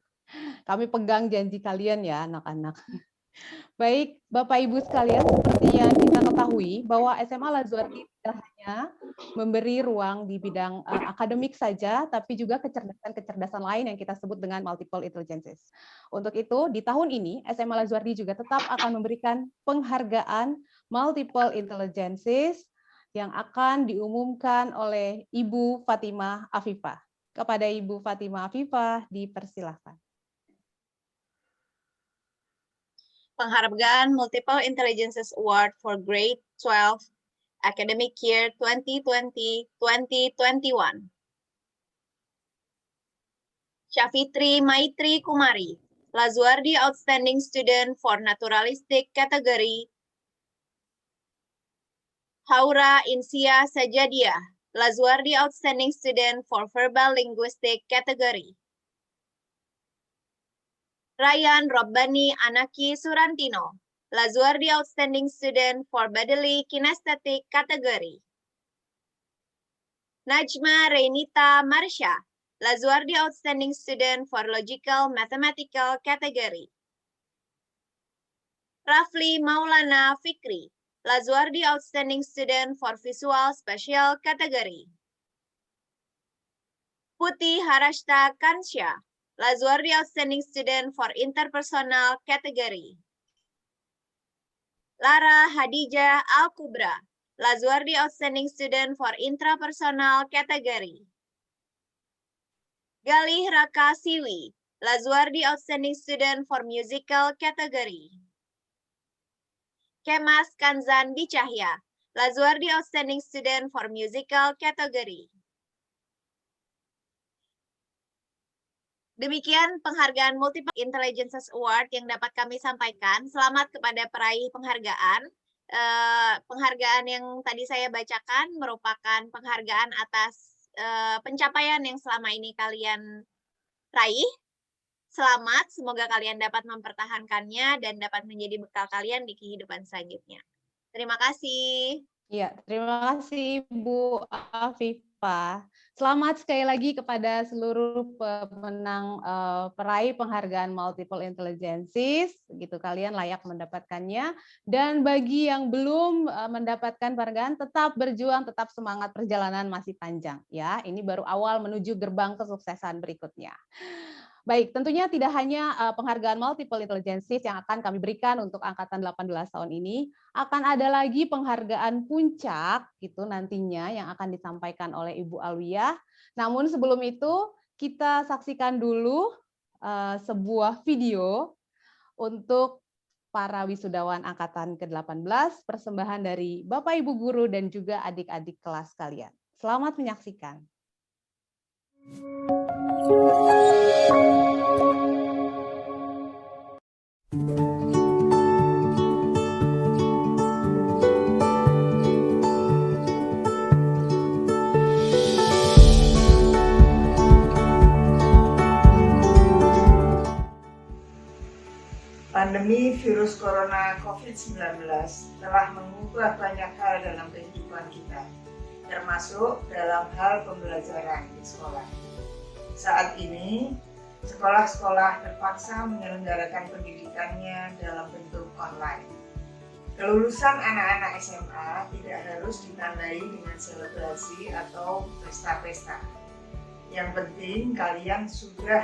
Speaker 1: Kami pegang janji kalian ya anak-anak. Baik, Bapak Ibu sekalian, seperti yang kita ketahui bahwa SMA Al-Azwardi tidak hanya memberi ruang di bidang akademik saja, tapi juga kecerdasan-kecerdasan lain yang kita sebut dengan multiple intelligences. Untuk itu, di tahun ini SMA Al-Azwardi juga tetap akan memberikan penghargaan multiple intelligences yang akan diumumkan oleh Ibu Fatimah Afifah. Kepada Ibu Fatimah Afifah, dipersilahkan.
Speaker 9: Penghargaan Multiple Intelligences Award for Grade 12 Academic Year 2020-2021. Syafitri Maitri Kumari, Lazuardi Outstanding Student for Naturalistic Category. Haura Insia Sajadia, Lazuardi Outstanding Student for Verbal Linguistic Category. Ryan Robbani Anaki Surantino, Lazuardi Outstanding Student for Bodily Kinesthetic Category. Najma Renita Marsha, Lazuardi Outstanding Student for Logical Mathematical Category. Rafli Maulana Fikri, Lazuardi Outstanding Student for Visual Spatial Category. Putih Harashta Kansya, Lazuardi Outstanding Student for Interpersonal Category. Lara Hadijah Al-Kubra, Lazuardi Outstanding Student for Intrapersonal Category. Galih Raka Siwi, Lazuardi Outstanding Student for Musical Category. Kemas Kanzan Dicahya, Lazuardi Outstanding Student for Musical Category. Demikian penghargaan Multiple Intelligences Award yang dapat kami sampaikan. Selamat kepada peraih penghargaan. Penghargaan yang tadi saya bacakan merupakan penghargaan atas pencapaian yang selama ini kalian raih. Selamat, semoga kalian dapat mempertahankannya dan dapat menjadi bekal kalian di kehidupan selanjutnya. Terima kasih.
Speaker 1: Ya, terima kasih Bu Afifah. Selamat sekali lagi kepada seluruh pemenang peraih penghargaan Multiple Intelligences, gitu kalian layak mendapatkannya. Dan bagi yang belum mendapatkan penghargaan, tetap berjuang, tetap semangat, perjalanan masih panjang ya. Ini baru awal menuju gerbang kesuksesan berikutnya. Baik, tentunya tidak hanya penghargaan Multiple Intelligences yang akan kami berikan untuk angkatan 18 tahun ini, akan ada lagi penghargaan puncak gitu nantinya yang akan disampaikan oleh Ibu Alwiyah. Namun sebelum itu kita saksikan dulu sebuah video untuk para wisudawan angkatan ke-18, persembahan dari Bapak Ibu guru dan juga adik-adik kelas kalian. Selamat menyaksikan.
Speaker 6: Pandemi virus corona COVID-19 telah mengubah banyak hal dalam kehidupan kita, termasuk dalam hal pembelajaran di sekolah. Saat ini, sekolah-sekolah terpaksa menyelenggarakan pendidikannya dalam bentuk online. Kelulusan anak-anak SMA tidak harus ditandai dengan selebrasi atau pesta-pesta. Yang penting kalian sudah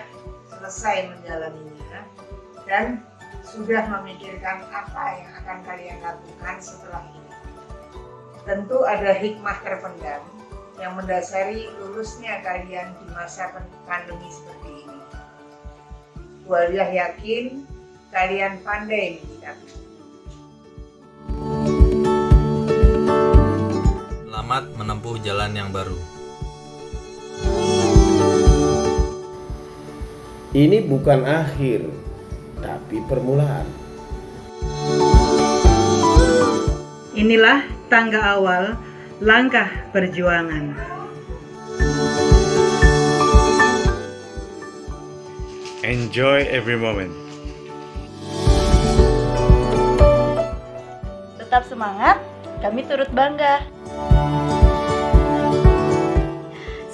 Speaker 6: selesai menjalaninya dan sudah memikirkan apa yang akan kalian lakukan setelah ini. Tentu ada hikmah terpendam yang mendasari lulusnya kalian di masa pandemi seperti ini. Bu Alwiyah yakin kalian pandai menyikapi.
Speaker 11: Selamat menempuh jalan yang baru.
Speaker 12: Ini bukan akhir, tapi permulaan.
Speaker 13: Inilah tangga awal langkah perjuangan.
Speaker 14: Enjoy every moment.
Speaker 15: Tetap semangat, kami turut bangga.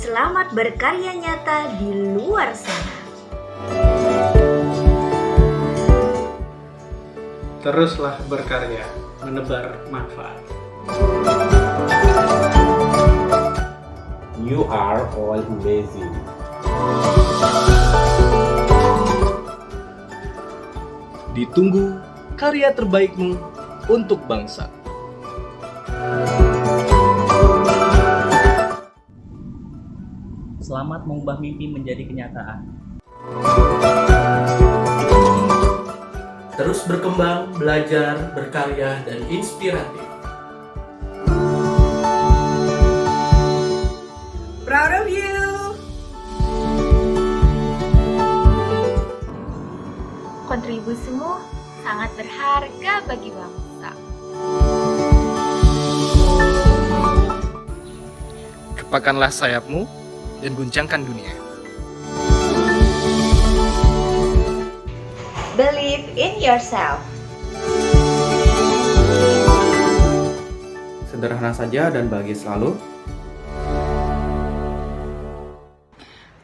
Speaker 16: Selamat berkarya nyata di luar sana.
Speaker 17: teruslah berkarya, menebar manfaat.
Speaker 12: You are all amazing.
Speaker 18: Ditunggu karya terbaikmu untuk bangsa.
Speaker 19: Selamat mengubah mimpi menjadi kenyataan.
Speaker 18: Terus berkembang, belajar, berkarya, dan inspiratif.
Speaker 20: Proud of you.
Speaker 16: Kontribusimu sangat berharga bagi bangsa.
Speaker 18: Gepakkanlah sayapmu dan guncangkan dunia.
Speaker 16: Believe in yourself.
Speaker 21: Sederhana saja dan bahagia selalu.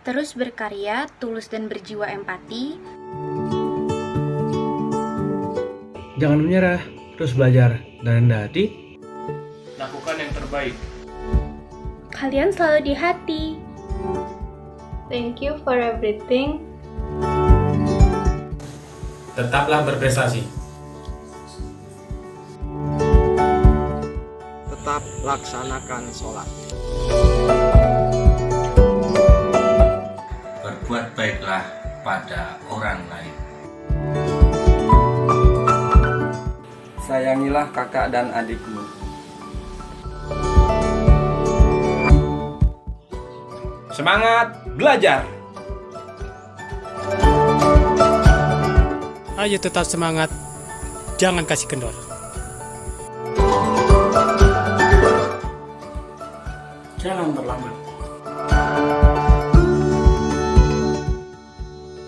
Speaker 3: Terus berkarya, tulus dan berjiwa empati.
Speaker 17: Jangan menyerah, terus belajar dan rendah hati.
Speaker 18: Lakukan yang terbaik.
Speaker 3: Kalian selalu di hati.
Speaker 15: Thank you for everything.
Speaker 17: Tetaplah berprestasi.
Speaker 21: Tetap laksanakan sholat.
Speaker 11: Berbuat baiklah pada orang lain.
Speaker 21: Sayangilah kakak dan adikmu.
Speaker 18: Semangat belajar.
Speaker 17: Ayo tetap semangat, jangan kasih kendor. Jangan terlambat.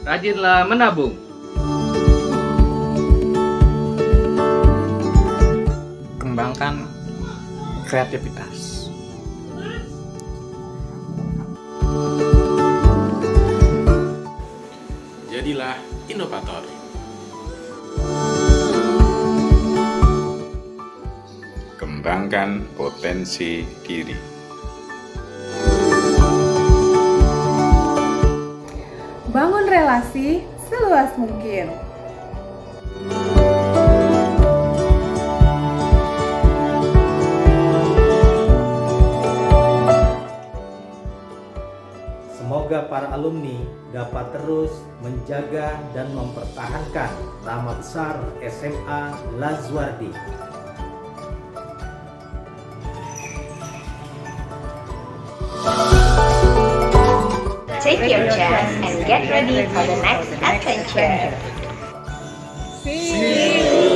Speaker 18: Rajinlah menabung.
Speaker 21: Kembangkan kreativitas.
Speaker 18: Jadilah inovator.
Speaker 14: Kembangkan potensi diri.
Speaker 1: Bangun relasi seluas mungkin.
Speaker 4: Semoga para alumni dapat terus menjaga dan mempertahankan nama besar SMA Lazuardi.
Speaker 16: Take your chance and get ready for the next adventure.
Speaker 1: See you.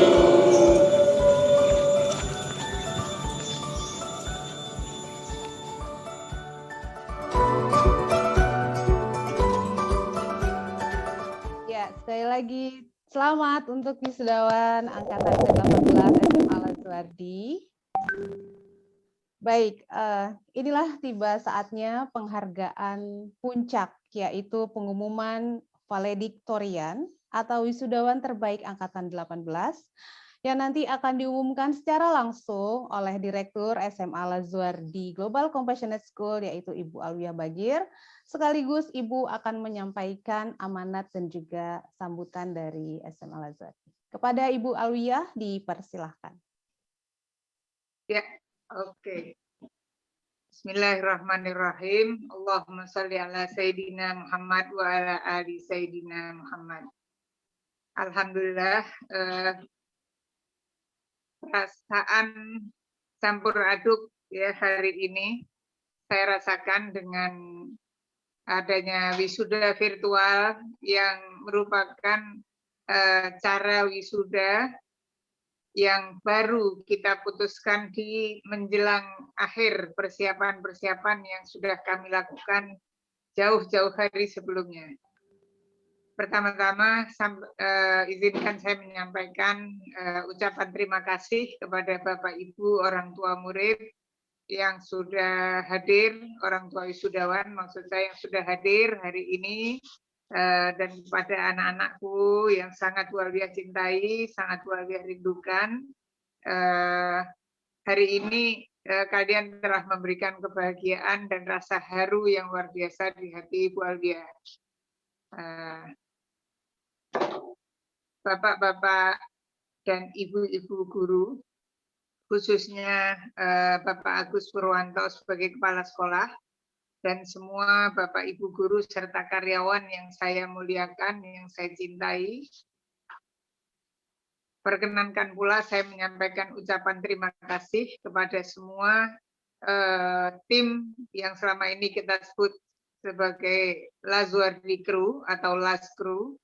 Speaker 1: Ya, sekali lagi selamat untuk wisudawan angkatan ke-18 SMA Lazuardi. Baik, inilah tiba saatnya penghargaan puncak, yaitu pengumuman valediktorian atau wisudawan terbaik angkatan 18 yang nanti akan diumumkan secara langsung oleh Direktur SMA Lazuardi Global Compassionate School, yaitu Ibu Alwiyah Bagir. Sekaligus Ibu akan menyampaikan amanat dan juga sambutan dari SMA Lazuardi. Kepada Ibu Alwiyah dipersilahkan.
Speaker 6: Ya. Oke. Bismillahirrahmanirrahim. Allahumma sholli ala Sayyidina Muhammad wa ala ali Sayyidina Muhammad. Alhamdulillah, perasaan campur aduk ya hari ini saya rasakan dengan adanya wisuda virtual yang merupakan cara wisuda yang baru kita putuskan di menjelang akhir persiapan-persiapan yang sudah kami lakukan jauh-jauh hari sebelumnya. Pertama-tama izinkan saya menyampaikan ucapan terima kasih kepada Bapak Ibu orang tua murid yang sudah hadir, orang tua wisudawan maksud saya yang sudah hadir hari ini dan kepada anak-anakku yang sangat luar biasa cintai, sangat luar biasa rindukan. Hari ini kalian telah memberikan kebahagiaan dan rasa haru yang luar biasa di hati Ibu Alwia. Bapak-bapak dan ibu-ibu guru, khususnya Bapak Agus Purwanto sebagai kepala sekolah, dan semua Bapak Ibu guru serta karyawan yang saya muliakan, yang saya cintai. Perkenankan pula saya menyampaikan ucapan terima kasih kepada semua tim yang selama ini kita sebut sebagai Lazuardi Crew atau LAS Crew,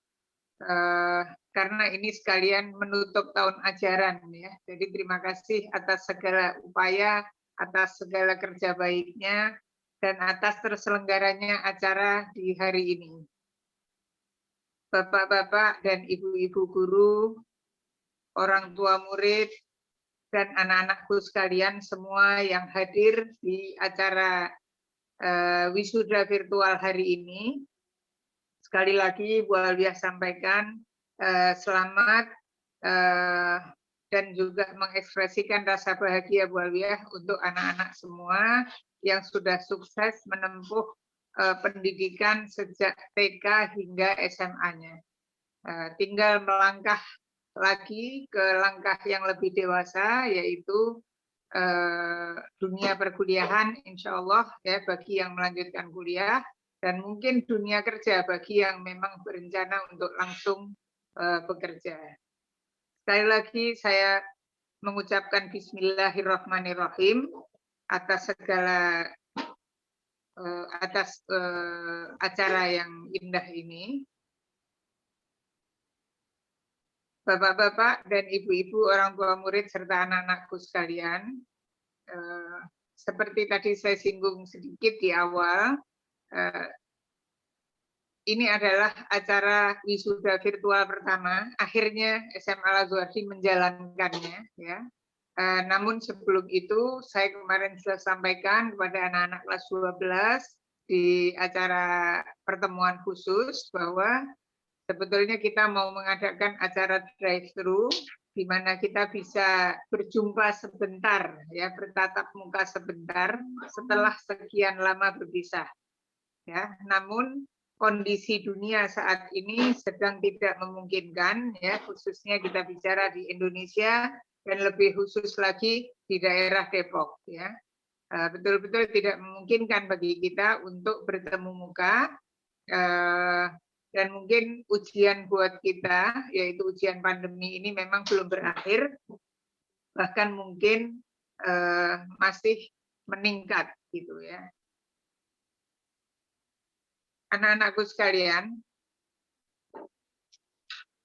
Speaker 6: karena ini sekalian menutup tahun ajaran ya. Jadi terima kasih atas segala upaya, atas segala kerja baiknya, dan atas terselenggaranya acara di hari ini. Bapak-bapak dan ibu-ibu guru, orang tua murid, dan anak-anakku sekalian semua yang hadir di acara wisuda virtual hari ini. Sekali lagi Bu Alwia sampaikan selamat dan juga mengekspresikan rasa bahagia Bu Alwia untuk anak-anak semua yang sudah sukses menempuh pendidikan sejak TK hingga SMA-nya. Tinggal melangkah lagi ke langkah yang lebih dewasa, yaitu dunia perkuliahan, insya Allah ya, bagi yang melanjutkan kuliah, dan mungkin dunia kerja bagi yang memang berencana untuk langsung bekerja. Sekali lagi saya mengucapkan Bismillahirrahmanirrahim atas segala acara yang indah ini. Bapak-bapak dan ibu-ibu, orang tua murid serta anak-anakku sekalian, seperti tadi saya singgung sedikit di awal, ini adalah acara wisuda virtual pertama. Akhirnya SMA Lazuardi menjalankannya, ya. Namun sebelum itu saya kemarin sudah sampaikan kepada anak-anak kelas 12 di acara pertemuan khusus bahwa sebetulnya kita mau mengadakan acara drive-thru di mana kita bisa berjumpa sebentar, ya, bertatap muka sebentar setelah sekian lama berpisah. Ya, namun kondisi dunia saat ini sedang tidak memungkinkan, ya, khususnya kita bicara di Indonesia dan lebih khusus lagi di daerah Depok, ya. Betul-betul tidak memungkinkan bagi kita untuk bertemu muka, dan mungkin ujian buat kita, yaitu ujian pandemi ini memang belum berakhir, bahkan mungkin masih meningkat, gitu ya. Anak-anakku sekalian,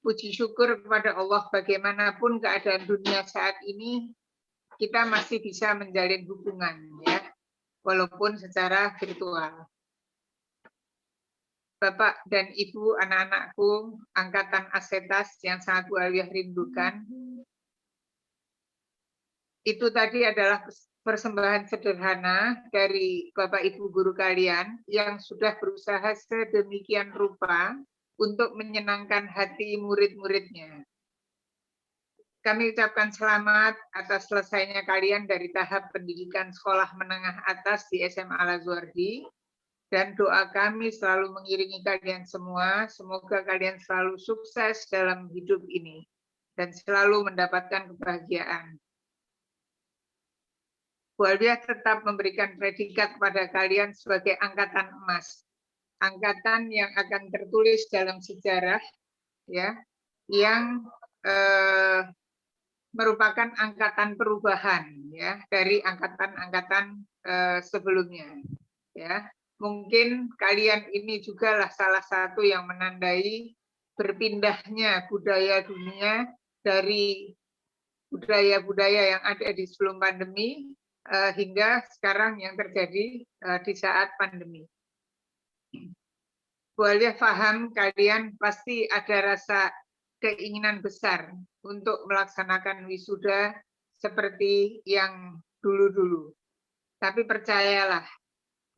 Speaker 6: puji syukur kepada Allah bagaimanapun keadaan dunia saat ini, kita masih bisa menjalin hubungan, ya, walaupun secara virtual. Bapak dan Ibu, anak-anakku, angkatan Asetas yang sangat Bu Alwia rindukan, itu tadi adalah persembahan sederhana dari Bapak Ibu guru kalian yang sudah berusaha sedemikian rupa untuk menyenangkan hati murid-muridnya. Kami ucapkan selamat atas selesainya kalian dari tahap pendidikan sekolah menengah atas di SMA Lazuardi, dan doa kami selalu mengiringi kalian semua. Semoga kalian selalu sukses dalam hidup ini dan selalu mendapatkan kebahagiaan. Bu Alwia tetap memberikan predikat kepada kalian sebagai angkatan emas, angkatan yang akan tertulis dalam sejarah, ya, yang merupakan angkatan perubahan, ya, dari angkatan-angkatan sebelumnya, ya. Mungkin kalian ini juga lah salah satu yang menandai berpindahnya budaya dunia dari budaya-budaya yang ada di sebelum pandemi hingga sekarang yang terjadi di saat pandemi. Bu Alwia paham kalian pasti ada rasa keinginan besar untuk melaksanakan wisuda seperti yang dulu-dulu. Tapi percayalah,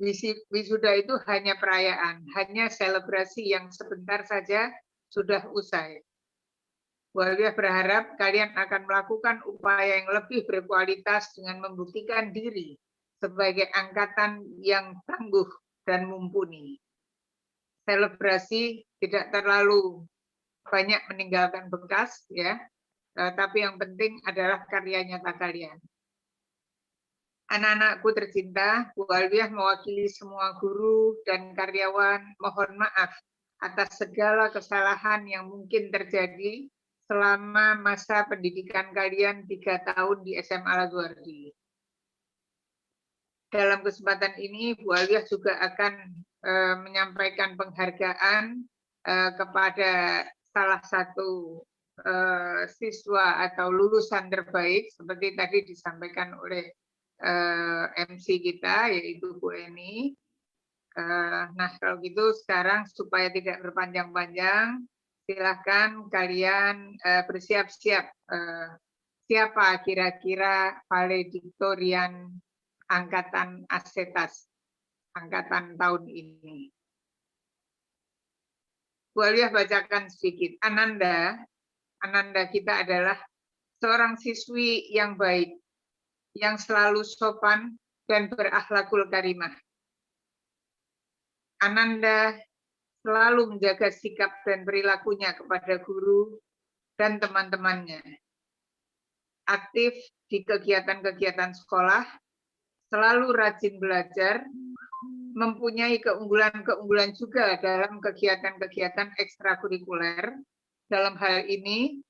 Speaker 6: Wisuda itu hanya perayaan, hanya selebrasi yang sebentar saja sudah usai. Bu Alwiah berharap kalian akan melakukan upaya yang lebih berkualitas dengan membuktikan diri sebagai angkatan yang tangguh dan mumpuni. Selebrasi tidak terlalu banyak meninggalkan bekas, ya, tapi yang penting adalah karya nyata kalian. Anak-anakku tercinta, Bu Alwiah mewakili semua guru dan karyawan mohon maaf atas segala kesalahan yang mungkin terjadi selama masa pendidikan kalian 3 tahun di SMA Al-Zuardi. Dalam kesempatan ini, Bu Alwiah juga akan menyampaikan penghargaan kepada salah satu siswa atau lulusan terbaik, seperti tadi disampaikan oleh MC kita, yaitu Bu Eni. Nah, kalau gitu sekarang supaya tidak berpanjang-panjang, silahkan kalian bersiap-siap. Siapa kira-kira valediktorian angkatan Asetas, angkatan tahun ini? Bu Alwiah bacakan sedikit. Ananda kita adalah seorang siswi yang baik, yang selalu sopan dan berakhlakul karimah. Ananda selalu menjaga sikap dan perilakunya kepada guru dan teman-temannya. Aktif di kegiatan-kegiatan sekolah, selalu rajin belajar, mempunyai keunggulan-keunggulan juga dalam kegiatan-kegiatan ekstrakurikuler. Dalam hal ini,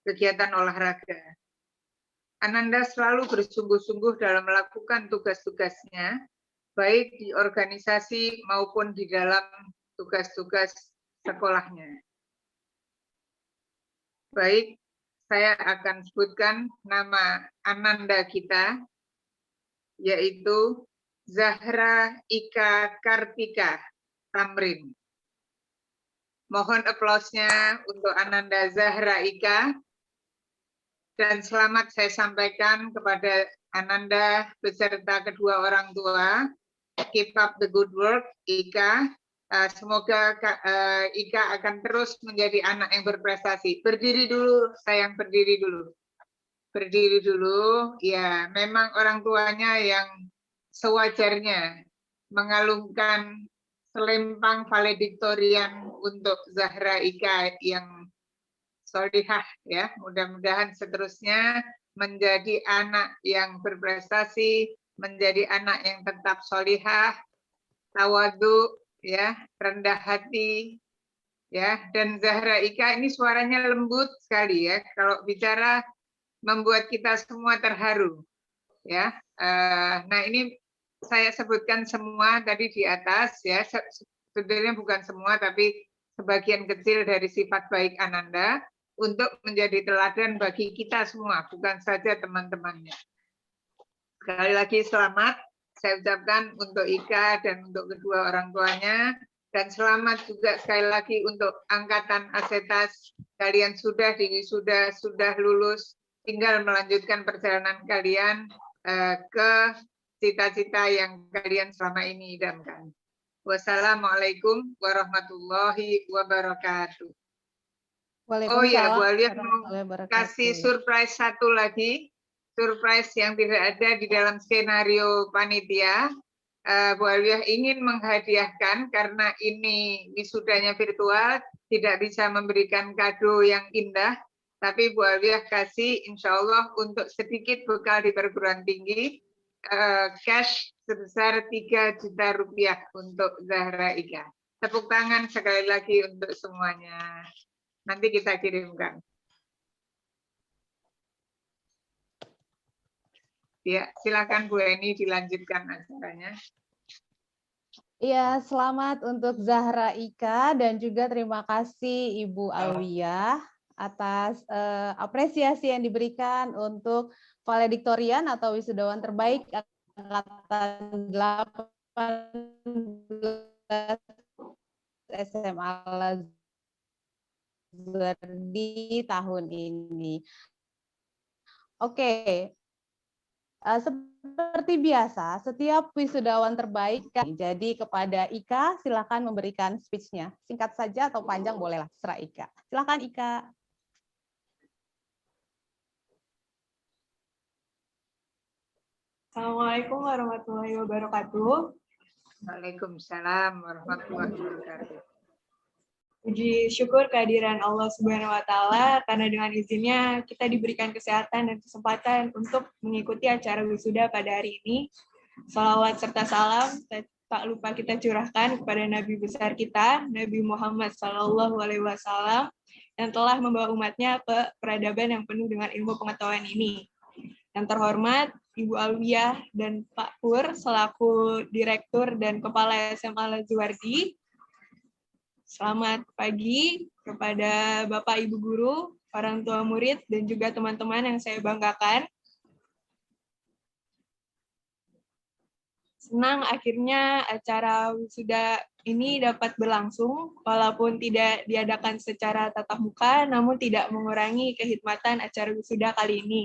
Speaker 6: kegiatan olahraga. Ananda selalu bersungguh-sungguh dalam melakukan tugas-tugasnya, baik di organisasi maupun di dalam tugas-tugas sekolahnya. Baik, saya akan sebutkan nama Ananda kita, yaitu Zahra Ika Kartika Tamrin. Mohon aplausnya untuk Ananda Zahra Ika. Dan selamat saya sampaikan kepada Ananda beserta kedua orang tua. Keep up the good work, Ika. Semoga Ika akan terus menjadi anak yang berprestasi. Berdiri dulu, sayang, berdiri dulu. Berdiri dulu, ya memang orang tuanya yang sewajarnya mengalungkan selempang valediktorian untuk Zahra Ika yang solihah, ya. Mudah-mudahan seterusnya menjadi anak yang berprestasi, menjadi anak yang tetap solihah, tawadhu, ya, rendah hati, ya. Dan Zahra Ika ini suaranya lembut sekali, ya. Kalau bicara membuat kita semua terharu, ya. Nah, ini saya sebutkan semua tadi di atas, ya. Sebenarnya bukan semua, tapi sebagian kecil dari sifat baik Ananda untuk menjadi teladan bagi kita semua, bukan saja teman-temannya. Sekali lagi selamat saya ucapkan untuk Ika dan untuk kedua orang tuanya, dan selamat juga sekali lagi untuk angkatan Asetas. Kalian sudah diwisuda, sudah lulus, tinggal melanjutkan perjalanan kalian ke cita-cita yang kalian selama ini idamkan. Wassalamualaikum warahmatullahi wabarakatuh. Oh ya, Bu Alwiah mau kasih surprise satu lagi, surprise yang tidak ada di dalam skenario panitia. Bu Alwiah ingin menghadiahkan, karena ini wisudanya virtual, tidak bisa memberikan kado yang indah, tapi Bu Alwiah kasih insya Allah untuk sedikit bekal di perguruan tinggi, cash sebesar 3 juta rupiah untuk Zahra Ika. Tepuk tangan sekali lagi untuk semuanya. Nanti kita kirimkan. Ya, silakan Bu Eni dilanjutkan acaranya.
Speaker 1: Iya, selamat untuk Zahra Ika dan juga terima kasih Ibu Alwiah atas apresiasi yang diberikan untuk valediktorian atau wisudawan terbaik angkatan 18 SMA Al-Zuardi tahun ini. Oke, Seperti biasa, setiap wisudawan terbaik, jadi kepada Ika, silakan memberikan speech-nya. Singkat saja atau panjang bolehlah, serah Ika. Silakan Ika.
Speaker 15: Assalamualaikum warahmatullahi wabarakatuh.
Speaker 6: Waalaikumsalam warahmatullahi wabarakatuh.
Speaker 15: Puji syukur kehadiran Allah Subhanahu wa Ta'ala, karena dengan izinnya kita diberikan kesehatan dan kesempatan untuk mengikuti acara wisuda pada hari ini. Salawat serta salam tak lupa kita curahkan kepada Nabi besar kita, Nabi Muhammad SAW, yang telah membawa umatnya ke peradaban yang penuh dengan ilmu pengetahuan ini. Yang terhormat, Ibu Alwiyah dan Pak Pur, selaku Direktur dan Kepala SMA Al-Zuwardi. Selamat pagi kepada Bapak Ibu Guru, orang tua murid, dan juga teman-teman yang saya banggakan. Senang akhirnya acara wisuda ini dapat berlangsung, walaupun tidak diadakan secara tatap muka, namun tidak mengurangi kehikmatan acara wisuda kali ini.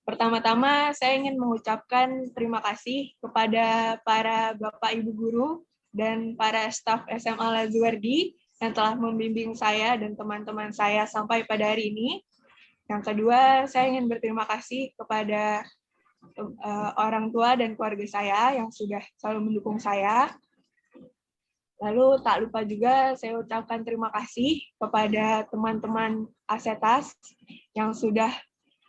Speaker 15: Pertama-tama, saya ingin mengucapkan terima kasih kepada para Bapak Ibu Guru dan para staf SMA Al-Zuwardi yang telah membimbing saya dan teman-teman saya sampai pada hari ini. Yang kedua, saya ingin berterima kasih kepada orang tua dan keluarga saya yang sudah selalu mendukung saya. Lalu tak lupa juga saya ucapkan terima kasih kepada teman-teman Asetas yang sudah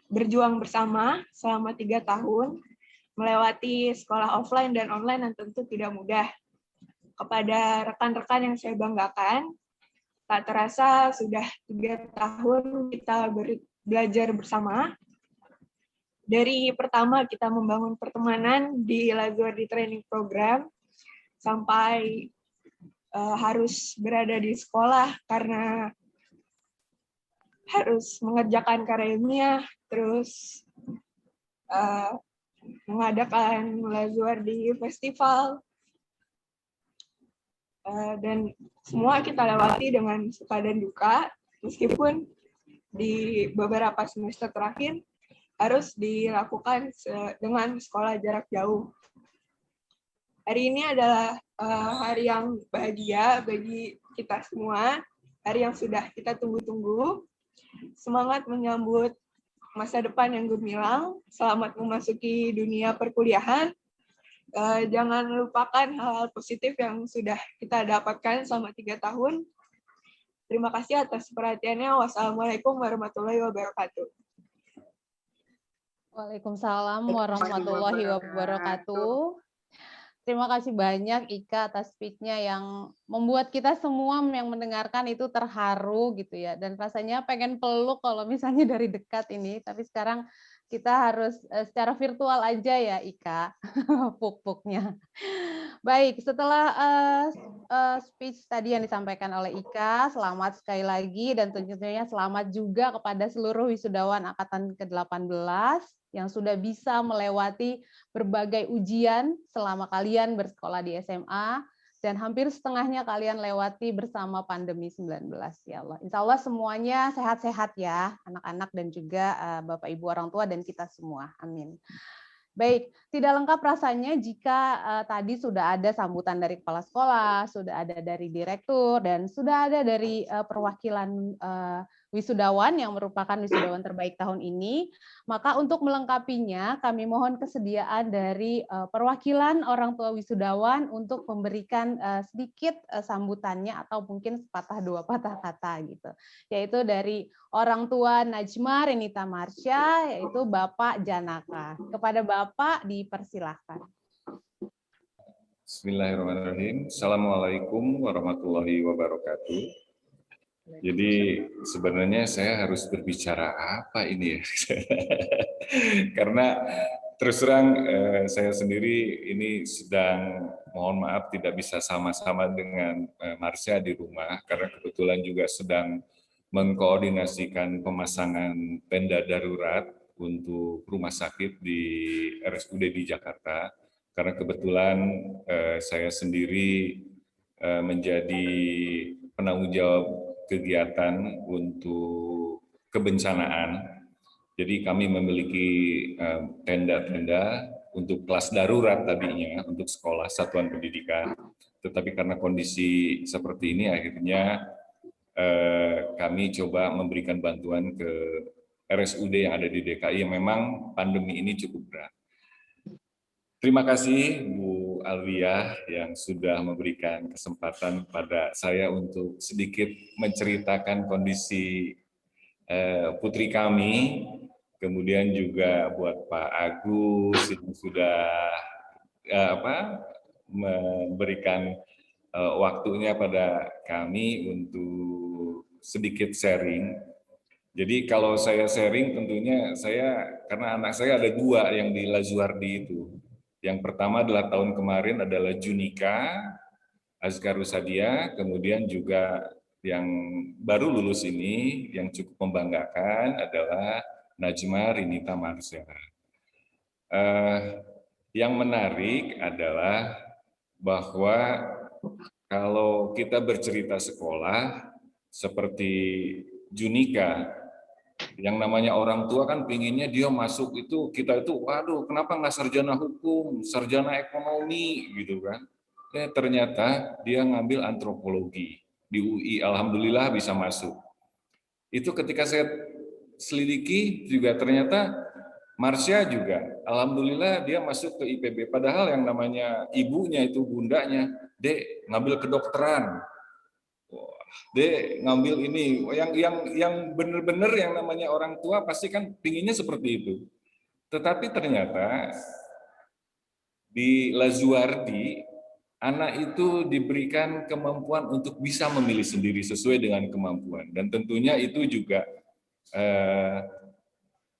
Speaker 15: berjuang bersama selama 3 tahun, melewati sekolah offline dan online yang tentu tidak mudah. Kepada rekan-rekan yang saya banggakan, tak terasa sudah 3 tahun kita belajar bersama. Dari pertama kita membangun pertemanan di Al-Zuwardi Training Program, sampai harus berada di sekolah karena harus mengerjakan karya ilmiah, terus mengadakan Al-Zuwardi Festival, dan semua kita lewati dengan suka dan duka, meskipun di beberapa semester terakhir harus dilakukan dengan sekolah jarak jauh. Hari ini adalah hari yang bahagia bagi kita semua, hari yang sudah kita tunggu-tunggu. Semangat menyambut masa depan yang gemilang, selamat memasuki dunia perkuliahan. Jangan lupakan hal-hal positif yang sudah kita dapatkan selama 3 tahun. Terima kasih atas perhatiannya. Wassalamualaikum warahmatullahi wabarakatuh.
Speaker 1: Waalaikumsalam warahmatullahi wabarakatuh. Terima kasih banyak Ika atas speech-nya yang membuat kita semua yang mendengarkan itu terharu gitu ya. Dan rasanya pengen peluk kalau misalnya dari dekat ini. Tapi sekarang kita harus secara virtual aja ya Ika, puk-puknya. Baik, setelah speech tadi yang disampaikan oleh Ika, selamat sekali lagi dan tentunya selamat juga kepada seluruh wisudawan Angkatan ke-18 yang sudah bisa melewati berbagai ujian selama kalian bersekolah di SMA, dan hampir setengahnya kalian lewati bersama pandemi 19. Ya Allah, insya Allah semuanya sehat-sehat ya, anak-anak dan juga Bapak Ibu orang tua dan kita semua. Amin. Baik, tidak lengkap rasanya jika tadi sudah ada sambutan dari kepala sekolah, sudah ada dari direktur, dan sudah ada dari perwakilan wisudawan yang merupakan wisudawan terbaik tahun ini. Maka untuk melengkapinya, kami mohon kesediaan dari perwakilan orang tua wisudawan untuk memberikan sedikit sambutannya atau mungkin sepatah dua patah kata gitu. Yaitu dari orang tua Najma Renita Marsha, yaitu Bapak Janaka. Kepada Bapak dipersilahkan.
Speaker 14: Bismillahirrahmanirrahim. Assalamualaikum warahmatullahi wabarakatuh. Jadi sebenarnya saya harus berbicara apa ini ya? Karena terus terang saya sendiri ini sedang, mohon maaf tidak bisa sama-sama dengan Marsha di rumah karena kebetulan juga sedang mengkoordinasikan pemasangan tenda darurat untuk rumah sakit di RSUD di Jakarta. Karena kebetulan saya sendiri menjadi penanggung jawab kegiatan untuk kebencanaan Jadi kami memiliki tenda-tenda untuk kelas darurat tadinya untuk sekolah satuan pendidikan, tetapi karena kondisi seperti ini akhirnya kami coba memberikan bantuan ke RSUD yang ada di DKI yang memang pandemi ini cukup berat. Terima kasih Bu Alwiah yang sudah memberikan kesempatan pada saya untuk sedikit menceritakan kondisi putri kami, kemudian juga buat Pak Agus yang sudah memberikan waktunya pada kami untuk sedikit sharing. Jadi kalau saya sharing tentunya karena anak saya ada 2 yang di Lazuardi itu. Yang pertama adalah tahun kemarin adalah Junika Azkarus Sadia, kemudian juga yang baru lulus ini yang cukup membanggakan adalah Najma Rinita Marsha. Yang menarik adalah bahwa kalau kita bercerita sekolah seperti Junika, yang namanya orang tua kan pinginnya dia masuk itu, kita itu, waduh kenapa nggak sarjana hukum, sarjana ekonomi gitu kan. Ternyata dia ngambil antropologi di UI, alhamdulillah bisa masuk. Itu ketika saya selidiki juga ternyata Marsha juga, alhamdulillah dia masuk ke IPB. Padahal yang namanya ibunya itu bundanya, Dek ngambil kedokteran, Dek ngambil ini, yang benar-benar yang namanya orang tua pasti kan pinginnya seperti itu. Tetapi ternyata di Lazuardi anak itu diberikan kemampuan untuk bisa memilih sendiri sesuai dengan kemampuan, dan tentunya itu juga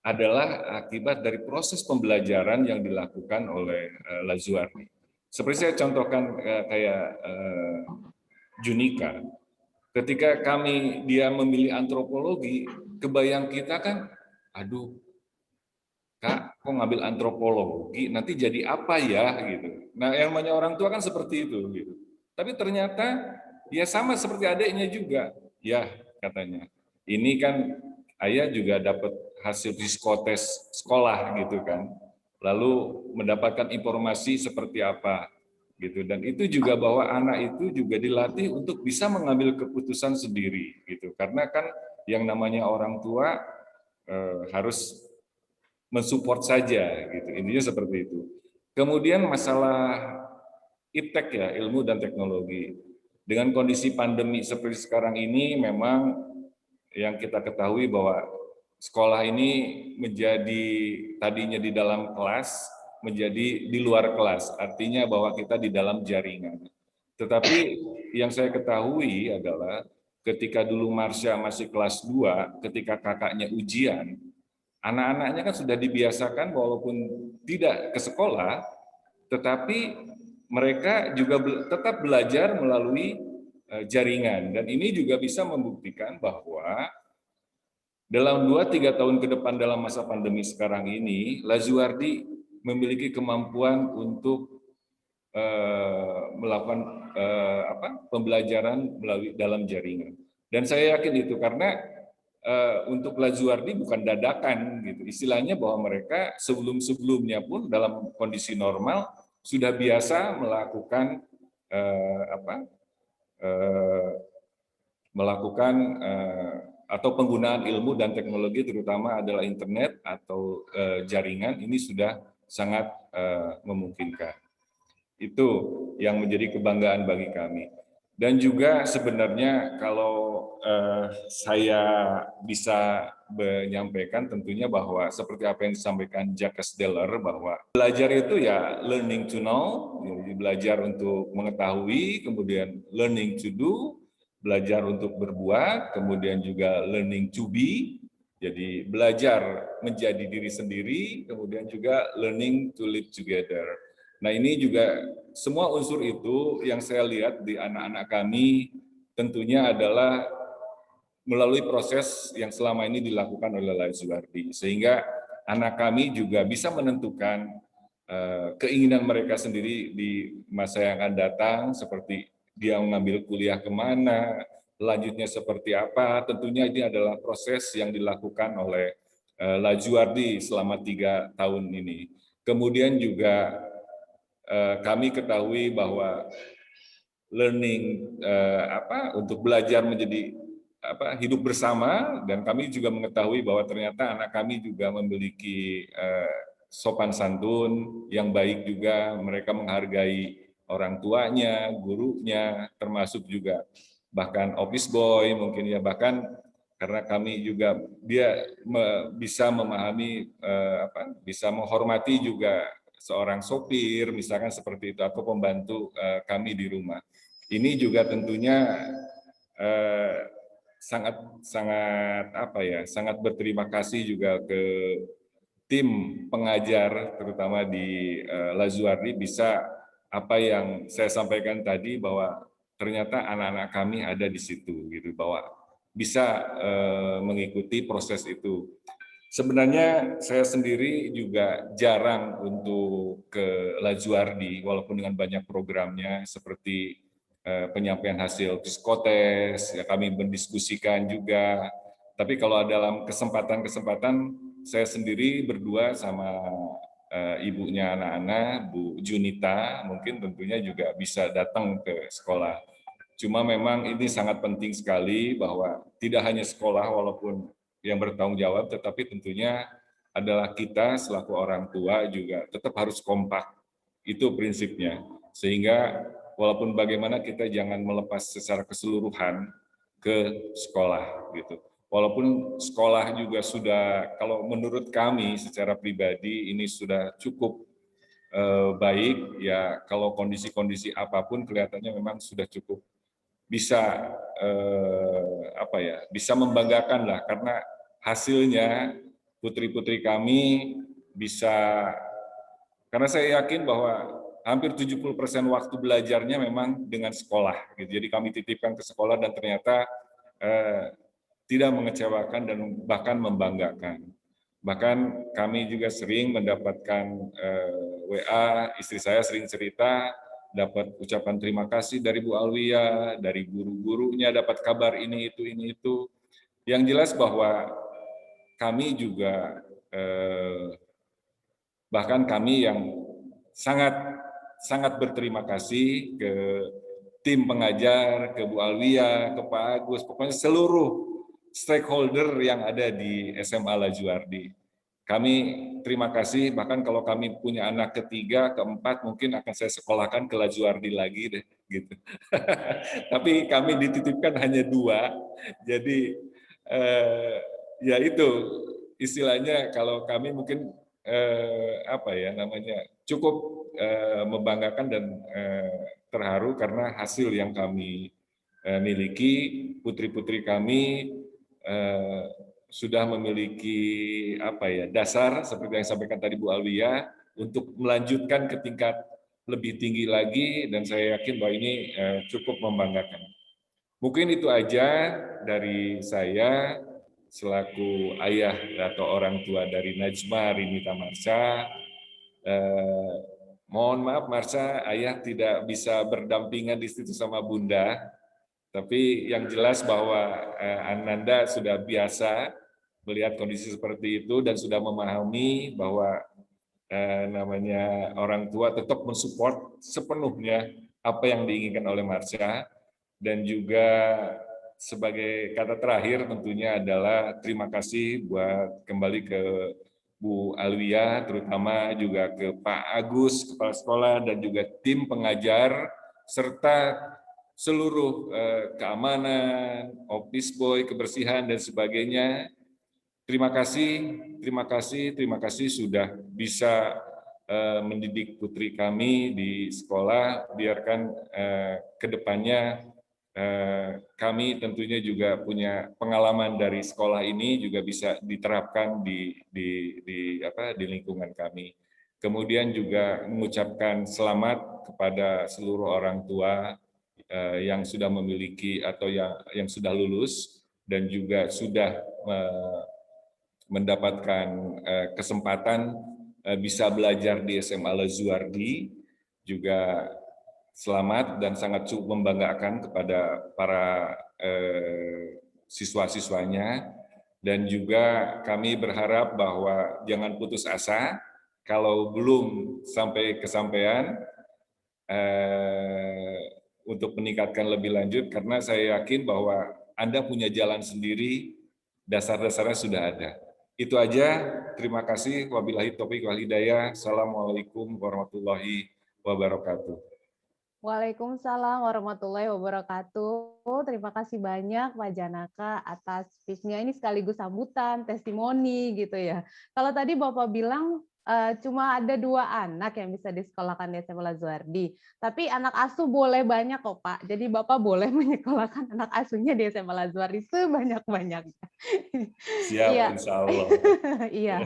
Speaker 14: adalah akibat dari proses pembelajaran yang dilakukan oleh Lazuardi. Seperti saya contohkan kayak Junika, ketika dia memilih antropologi, kebayang kita kan, aduh, Kak, kok ngambil antropologi, nanti jadi apa ya gitu. Nah, yang namanya orang tua kan seperti itu gitu. Tapi ternyata ya sama seperti adiknya juga. Ya, katanya. Ini kan ayah juga dapat hasil psikotes sekolah gitu kan. Lalu mendapatkan informasi seperti apa gitu, dan itu juga bahwa anak itu juga dilatih untuk bisa mengambil keputusan sendiri gitu, karena kan yang namanya orang tua harus mensupport saja gitu, intinya seperti itu. Kemudian masalah iptek ya, ilmu dan teknologi, dengan kondisi pandemi seperti sekarang ini memang yang kita ketahui bahwa sekolah ini menjadi tadinya di dalam kelas menjadi di luar kelas, artinya bahwa kita di dalam jaringan. Tetapi yang saya ketahui adalah ketika dulu Marsha masih kelas 2, ketika kakaknya ujian, anak-anaknya kan sudah dibiasakan walaupun tidak ke sekolah, tetapi mereka juga tetap belajar melalui jaringan. Dan ini juga bisa membuktikan bahwa dalam 2-3 tahun ke depan dalam masa pandemi sekarang ini, Lazuardi memiliki kemampuan untuk melakukan pembelajaran melalui dalam jaringan. Dan saya yakin itu karena untuk Lazuardi bukan dadakan gitu. Istilahnya bahwa mereka sebelum-sebelumnya pun dalam kondisi normal sudah biasa melakukan atau penggunaan ilmu dan teknologi, terutama adalah internet atau jaringan, ini sudah sangat memungkinkan. Itu yang menjadi kebanggaan bagi kami. Dan juga sebenarnya kalau saya bisa menyampaikan tentunya bahwa seperti apa yang disampaikan Jacques Deller, bahwa belajar itu ya learning to know, belajar untuk mengetahui, kemudian learning to do, belajar untuk berbuat, kemudian juga learning to be, jadi belajar menjadi diri sendiri, kemudian juga learning to live together. Nah, ini juga semua unsur itu yang saya lihat di anak-anak kami tentunya adalah melalui proses yang selama ini dilakukan oleh Lazuardi, sehingga anak kami juga bisa menentukan keinginan mereka sendiri di masa yang akan datang, seperti dia mengambil kuliah kemana, selanjutnya seperti apa. Tentunya ini adalah proses yang dilakukan oleh Lazuardi selama 3 tahun ini. Kemudian juga kami ketahui bahwa learning untuk belajar menjadi hidup bersama, dan kami juga mengetahui bahwa ternyata anak kami juga memiliki sopan santun yang baik juga, mereka menghargai orang tuanya, gurunya, termasuk juga bahkan office boy mungkin ya, bahkan karena kami juga bisa memahami bisa menghormati juga seorang sopir misalkan seperti itu, atau pembantu kami di rumah. Ini juga tentunya sangat berterima kasih juga ke tim pengajar terutama di Lazuardi, bisa apa yang saya sampaikan tadi bahwa ternyata anak-anak kami ada di situ gitu, bahwa bisa mengikuti proses itu. Sebenarnya saya sendiri juga jarang untuk ke Lazuardi walaupun dengan banyak programnya seperti penyampaian hasil psikotes, ya kami mendiskusikan juga. Tapi kalau dalam kesempatan-kesempatan saya sendiri berdua sama ibunya anak-anak, Bu Junita, mungkin tentunya juga bisa datang ke sekolah. Cuma memang ini sangat penting sekali bahwa tidak hanya sekolah walaupun yang bertanggung jawab, tetapi tentunya adalah kita selaku orang tua juga tetap harus kompak. Itu prinsipnya. Sehingga walaupun bagaimana kita jangan melepas secara keseluruhan ke sekolah gitu. Walaupun sekolah juga sudah, kalau menurut kami secara pribadi ini sudah cukup baik ya, kalau kondisi-kondisi apapun kelihatannya memang sudah cukup bisa bisa membanggakan lah, karena hasilnya putri-putri kami bisa, karena saya yakin bahwa hampir 70% waktu belajarnya memang dengan sekolah gitu. Jadi kami titipkan ke sekolah dan ternyata tidak mengecewakan dan bahkan membanggakan. Bahkan kami juga sering mendapatkan WA, istri saya sering cerita, dapat ucapan terima kasih dari Bu Alwia, dari guru-gurunya, dapat kabar ini, itu. Yang jelas bahwa kami juga, bahkan kami yang sangat berterima kasih ke tim pengajar, ke Bu Alwia, ke Pak Agus, pokoknya seluruh stakeholder yang ada di SMA Lazuardi. Kami terima kasih, bahkan kalau kami punya anak ketiga, keempat, mungkin akan saya sekolahkan ke Lazuardi lagi deh, gitu. Tapi kami dititipkan hanya 2, jadi ya itu istilahnya kalau kami mungkin cukup membanggakan dan terharu karena hasil yang kami miliki. Putri-putri kami sudah memiliki dasar seperti yang disampaikan tadi Bu Alwia untuk melanjutkan ke tingkat lebih tinggi lagi, dan saya yakin bahwa ini cukup membanggakan. Mungkin itu aja dari saya selaku ayah atau orang tua dari Najma Rinita Marsha. Mohon maaf Marsha, ayah tidak bisa berdampingan di situ sama Bunda, tapi yang jelas bahwa Ananda sudah biasa melihat kondisi seperti itu dan sudah memahami bahwa namanya orang tua tetap mensupport sepenuhnya apa yang diinginkan oleh Marsha. Dan juga sebagai kata terakhir tentunya adalah terima kasih buat kembali ke Bu Alwia, terutama juga ke Pak Agus, Kepala Sekolah, dan juga tim pengajar, serta seluruh keamanan, office boy, kebersihan, dan sebagainya. Terima kasih sudah bisa mendidik putri kami di sekolah. Biarkan ke depannya kami tentunya juga punya pengalaman dari sekolah ini juga bisa diterapkan di lingkungan kami. Kemudian juga mengucapkan selamat kepada seluruh orang tua yang sudah memiliki atau yang sudah lulus dan juga sudah mendapatkan kesempatan bisa belajar di SMA Lazuardi. Juga selamat dan sangat cukup membanggakan kepada para siswa-siswanya. Dan juga kami berharap bahwa jangan putus asa, kalau belum sampai kesampaian, untuk meningkatkan lebih lanjut, karena saya yakin bahwa Anda punya jalan sendiri, dasar-dasarnya sudah ada. Itu aja, terima kasih. Wabillahi taufiq wal hidayah. Assalamualaikum warahmatullahi wabarakatuh.
Speaker 1: Waalaikumsalam warahmatullahi wabarakatuh. Terima kasih banyak Pak Janaka atas speech-nya. Ini sekaligus sambutan, testimoni gitu ya. Kalau tadi Bapak bilang cuma ada 2 anak yang bisa disekolahkan di SMA Lazuardi. Tapi anak asuh boleh banyak kok Pak. Jadi Bapak boleh menyekolahkan anak asuhnya di SMA Lazuardi sebanyak-banyaknya.
Speaker 14: Siap,
Speaker 1: Iya.
Speaker 14: insya Allah.
Speaker 1: Iya.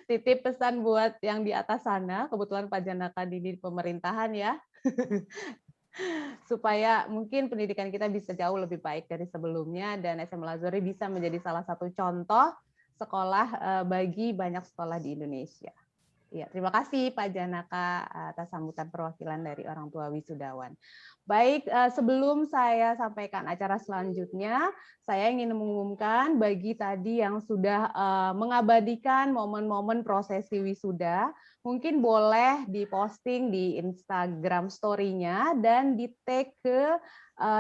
Speaker 1: Titip pesan buat yang di atas sana, kebetulan Pak Janaka di pemerintahan ya. Supaya mungkin pendidikan kita bisa jauh lebih baik dari sebelumnya dan SMA Lazuardi bisa menjadi salah satu contoh sekolah bagi banyak sekolah di Indonesia. Ya, terima kasih Pak Janaka atas sambutan perwakilan dari orang tua wisudawan. Baik, sebelum saya sampaikan acara selanjutnya, saya ingin mengumumkan bagi tadi yang sudah mengabadikan momen-momen prosesi wisuda, mungkin boleh diposting di Instagram story-nya dan di-tag ke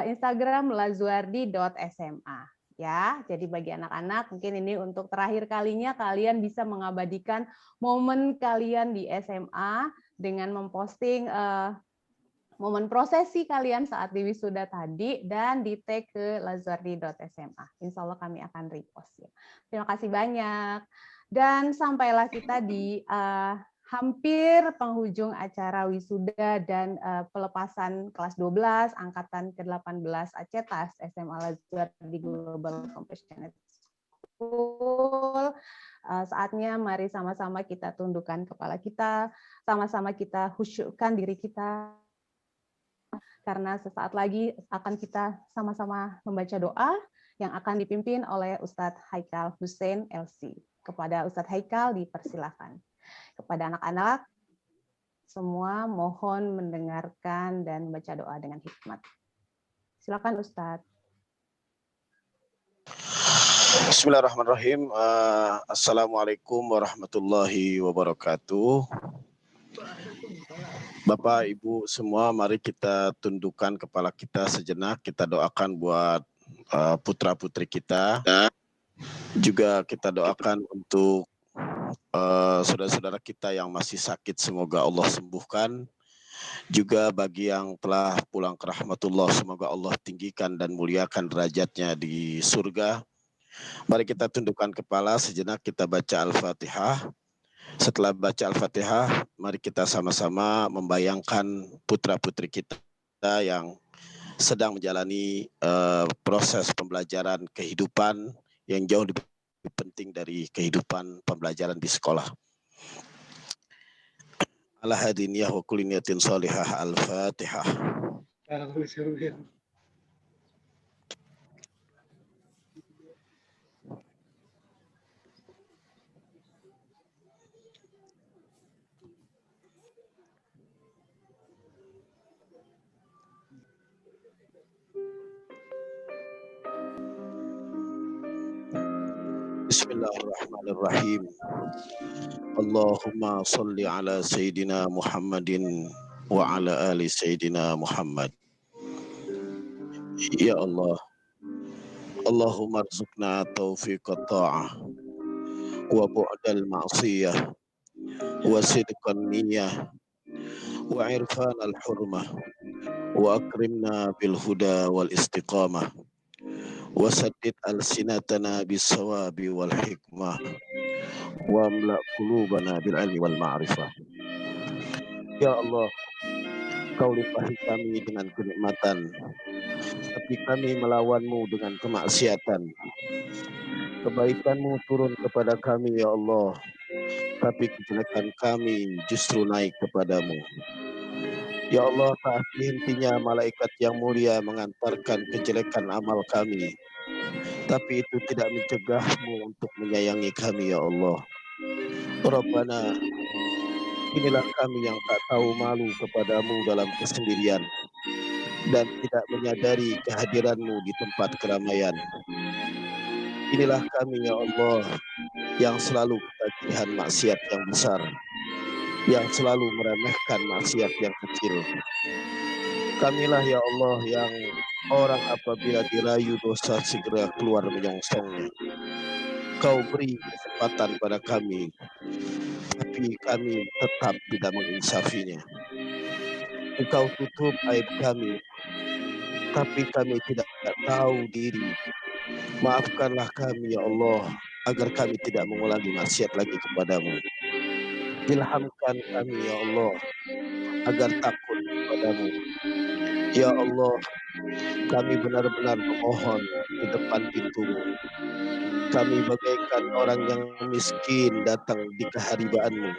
Speaker 1: Instagram lazuardi.sma. Ya, jadi bagi anak-anak mungkin ini untuk terakhir kalinya kalian bisa mengabadikan momen kalian di SMA dengan memposting momen prosesi kalian saat di wisuda tadi dan di-tag ke lazuardi.sma. Insya Allah kami akan repost ya. Terima kasih banyak. Dan sampailah kita di hampir penghujung acara wisuda dan pelepasan kelas 12 angkatan ke-18 ACETAS SMA Lazuardi Global Compassionate School. Saatnya mari sama-sama kita tundukkan kepala kita, sama-sama kita khusyukkan diri kita, karena sesaat lagi akan kita sama-sama membaca doa yang akan dipimpin oleh Ustadz Haikal Hussein LC. Kepada Ustadz Haikal dipersilakan. Kepada anak-anak, semua mohon mendengarkan dan membaca doa dengan hikmat. Silakan Ustadz.
Speaker 20: Bismillahirrahmanirrahim. Assalamualaikum warahmatullahi wabarakatuh. Bapak, Ibu semua, mari kita tundukkan kepala kita sejenak. Kita doakan buat putra-putri kita. Juga kita doakan untuk saudara-saudara kita yang masih sakit, semoga Allah sembuhkan. Juga bagi yang telah pulang ke rahmatullah, semoga Allah tinggikan dan muliakan derajatnya di surga. Mari kita tundukkan kepala sejenak, kita baca Al-Fatihah. Setelah baca Al-Fatihah, mari kita sama-sama membayangkan putra-putri kita yang sedang menjalani proses pembelajaran kehidupan yang jauh lebih penting dari kehidupan pembelajaran di sekolah. Ala hadiniyah wa kulli niyatin salihah. Al-Fatihah. Bismillahirrahmanirrahim. Allahumma salli ala Sayyidina Muhammadin wa ala ali Sayyidina Muhammad. Ya Allah, Allahumma rzuqna taufiqat ta'ah wa bu'dal ma'siyah wa sidqan niyyah wa irfan al-hurmah wa akrimna bil huda wal istiqamah. Wasaddid alsinatana bisawabi wal hikmah wa amla qulubana bil ilmi wal ma'rifah. Ya Allah, Kau limpahi kami dengan kenikmatan, tapi kami melawanmu dengan kemaksiatan. Kebaikan-Mu turun kepada kami, ya Allah, tapi kejelekan kami justru naik kepadamu. Ya Allah, tak henti-hentinya malaikat yang mulia mengantarkan kejelekan amal kami, tapi itu tidak mencegah-Mu untuk menyayangi kami, ya Allah. Rabbana, inilah kami yang tak tahu malu kepadamu dalam kesendirian dan tidak menyadari kehadiran-Mu di tempat keramaian. Inilah kami ya Allah yang selalu ketagihan maksiat yang besar, yang selalu meremehkan maksiat yang kecil. Kamilah ya Allah yang orang apabila dirayu dosa segera keluar menyongsongnya. Kau beri kesempatan pada kami, tapi kami tetap tidak menginsafinya. Engkau tutup aib kami, tapi kami tidak tahu diri. Maafkanlah kami ya Allah, agar kami tidak mengulangi maksiat lagi kepadamu. Ilhamkan kami ya Allah, agar takut kepadamu. Ya Allah, kami benar-benar memohon di depan pintu-Mu. Kami bagaikan orang yang miskin datang di keharibaanmu.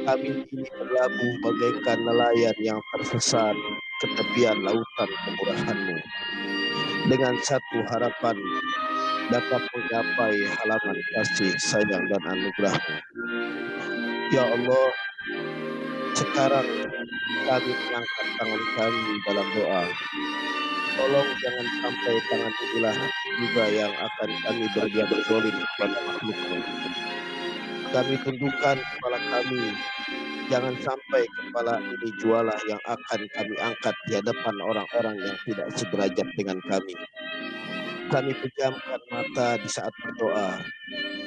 Speaker 20: Kami ini berlabuh bagaikan nelayan yang tersesat ke tepian lautan kemurahan-Mu. Dengan satu harapan dapat menggapai halaman kasih, sayang, dan anugerah-Mu. Ya Allah, sekarang kami mengangkat tangan kami dalam doa. Tolong jangan sampai tangan inilah juga yang akan kami berbuat zalim kepada makhluk-Mu. Kami tundukkan kepala kami, jangan sampai kepala ini jualah yang akan kami angkat di hadapan orang-orang yang tidak sederajat dengan kami. Kami pejamkan mata di saat berdoa,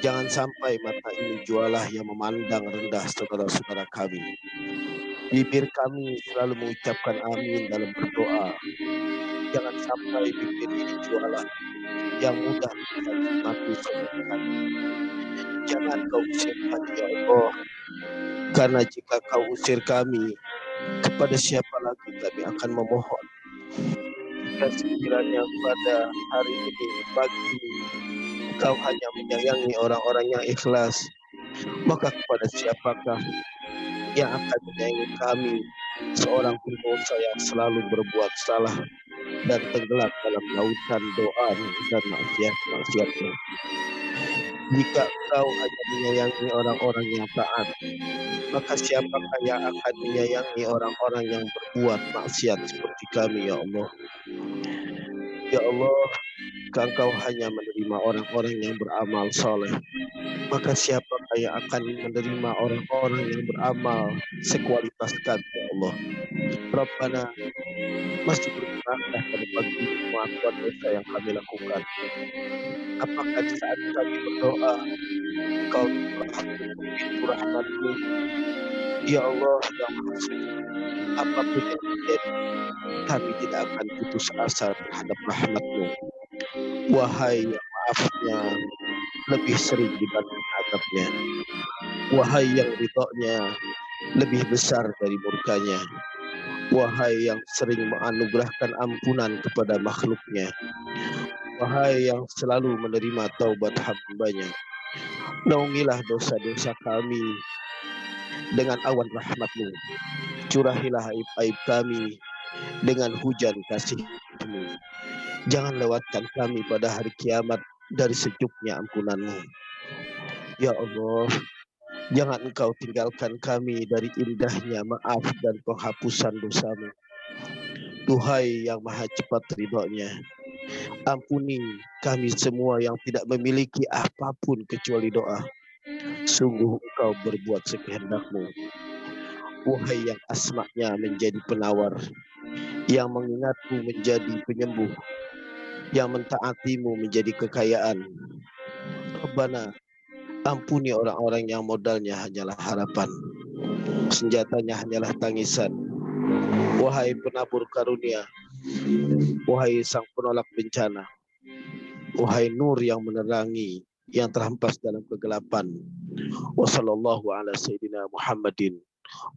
Speaker 20: jangan sampai mata ini jualah yang memandang rendah saudara-saudara kami. Bibir kami selalu mengucapkan amin dalam berdoa, jangan sampai bibir ini jualah yang mudah mati saudara kami. Jangan kau usir kami ya Allah, karena jika kau usir kami, kepada siapa lagi kami akan memohon? Jika sekiranya pada hari ini, pagi ini, kau hanya menyayangi orang-orang yang ikhlas, maka kepada siapakah yang akan menyayangi kami, seorang pendosa yang selalu berbuat salah dan tenggelam dalam lautan doa dan maksiat-maksiatnya. Jika Engkau hanya menyayangi orang-orang yang taat, maka siapakah yang akan menyayangi orang-orang yang berbuat maksiat seperti kami ya Allah? Ya Allah, Engkau hanya menerima orang-orang yang beramal soleh, maka siapakah yang akan menerima orang-orang yang beramal sekualitas kami ya Allah? Rabbana, masih berkenankah pada pagi ini pengakuan dosa yang kami lakukan? Apakah di saat kami berdoa, Engkau telah tutup pintu rahmat-Mu? Ya Allah yang Maha Suci, apapun yang terjadi, kami tidak akan putus asa terhadap rahmat-Mu. Wahai yang maafnya lebih sering dibanding azabnya, wahai yang ridhonya lebih besar dari murkanya, wahai yang sering menganugerahkan ampunan kepada makhluknya, wahai yang selalu menerima taubat hamba-Nya, naungilah dosa-dosa kami dengan awan rahmat-Mu, curahilah aib-aib kami dengan hujan kasih-Mu. Jangan lewatkan kami pada hari kiamat dari sejuknya ampunan-Mu. Ya Allah, jangan Engkau tinggalkan kami dari indahnya maaf dan penghapusan dosa-Mu. Duhai yang Maha cepat ridhonya, ampuni kami semua yang tidak memiliki apapun kecuali doa. Sungguh Engkau berbuat sekehendak-Mu. Wahai yang asma-Nya menjadi penawar, yang mengingat-Mu menjadi penyembuh, yang mentaati-Mu menjadi kekayaan. Rabbana, ampuni orang-orang yang modalnya hanyalah harapan, senjatanya hanyalah tangisan. Wahai penabur karunia, wahai sang penolak bencana, wahai nur yang menerangi yang terhempas dalam kegelapan. Wassallallahu ala sayyidina Muhammadin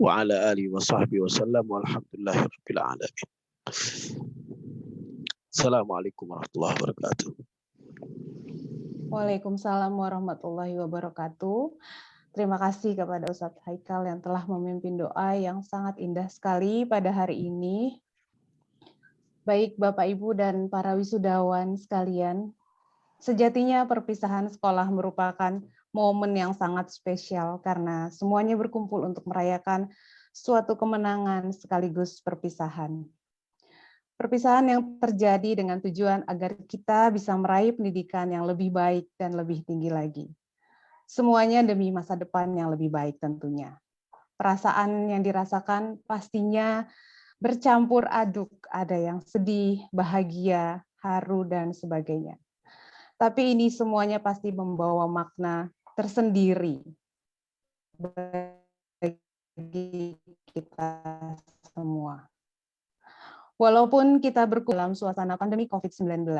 Speaker 20: wa ala alihi wa sahbihi wasallam walhamdulillahi rabbil alamin. Assalamualaikum warahmatullahi wabarakatuh.
Speaker 1: Waalaikumsalam warahmatullahi wabarakatuh. Terima kasih kepada Ustadz Haikal yang telah memimpin doa yang sangat indah sekali pada hari ini. Baik Bapak Ibu dan para wisudawan sekalian, sejatinya perpisahan sekolah merupakan momen yang sangat spesial karena semuanya berkumpul untuk merayakan suatu kemenangan sekaligus perpisahan. Perpisahan yang terjadi dengan tujuan agar kita bisa meraih pendidikan yang lebih baik dan lebih tinggi lagi. Semuanya demi masa depan yang lebih baik tentunya. Perasaan yang dirasakan pastinya bercampur aduk, ada yang sedih, bahagia, haru, dan sebagainya. Tapi ini semuanya pasti membawa makna tersendiri bagi kita semua. Walaupun kita berkumpul dalam suasana pandemi COVID-19,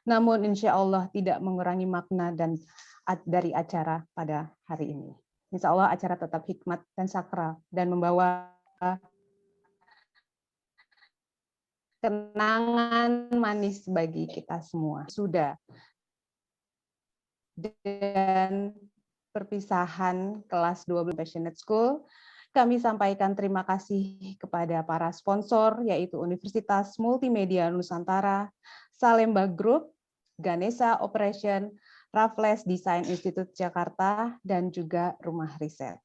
Speaker 1: namun insya Allah tidak mengurangi makna dan dari acara pada hari ini. Insya Allah acara tetap hikmat dan sakral dan membawa kenangan manis bagi kita semua. Sudah. Dan perpisahan kelas 12 Passionate School, kami sampaikan terima kasih kepada para sponsor, yaitu Universitas Multimedia Nusantara, Salemba Group, Ganesha Operation, Raffles Design Institute Jakarta, dan juga Rumah Riset.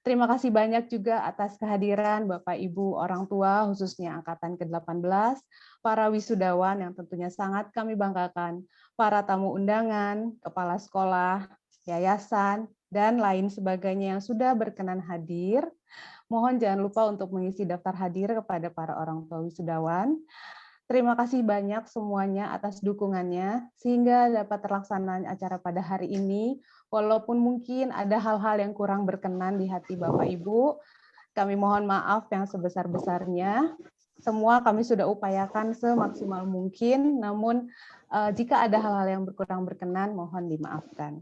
Speaker 1: Terima kasih banyak juga atas kehadiran Bapak Ibu orang tua, khususnya Angkatan ke-18, para wisudawan yang tentunya sangat kami banggakan, para tamu undangan, kepala sekolah, yayasan, dan lain sebagainya yang sudah berkenan hadir. Mohon jangan lupa untuk mengisi daftar hadir kepada para orang tua wisudawan. Terima kasih banyak semuanya atas dukungannya, sehingga dapat terlaksana acara pada hari ini, walaupun mungkin ada hal-hal yang kurang berkenan di hati Bapak Ibu. Kami mohon maaf yang sebesar-besarnya. Semua kami sudah upayakan semaksimal mungkin, namun jika ada hal-hal yang kurang berkenan, mohon dimaafkan.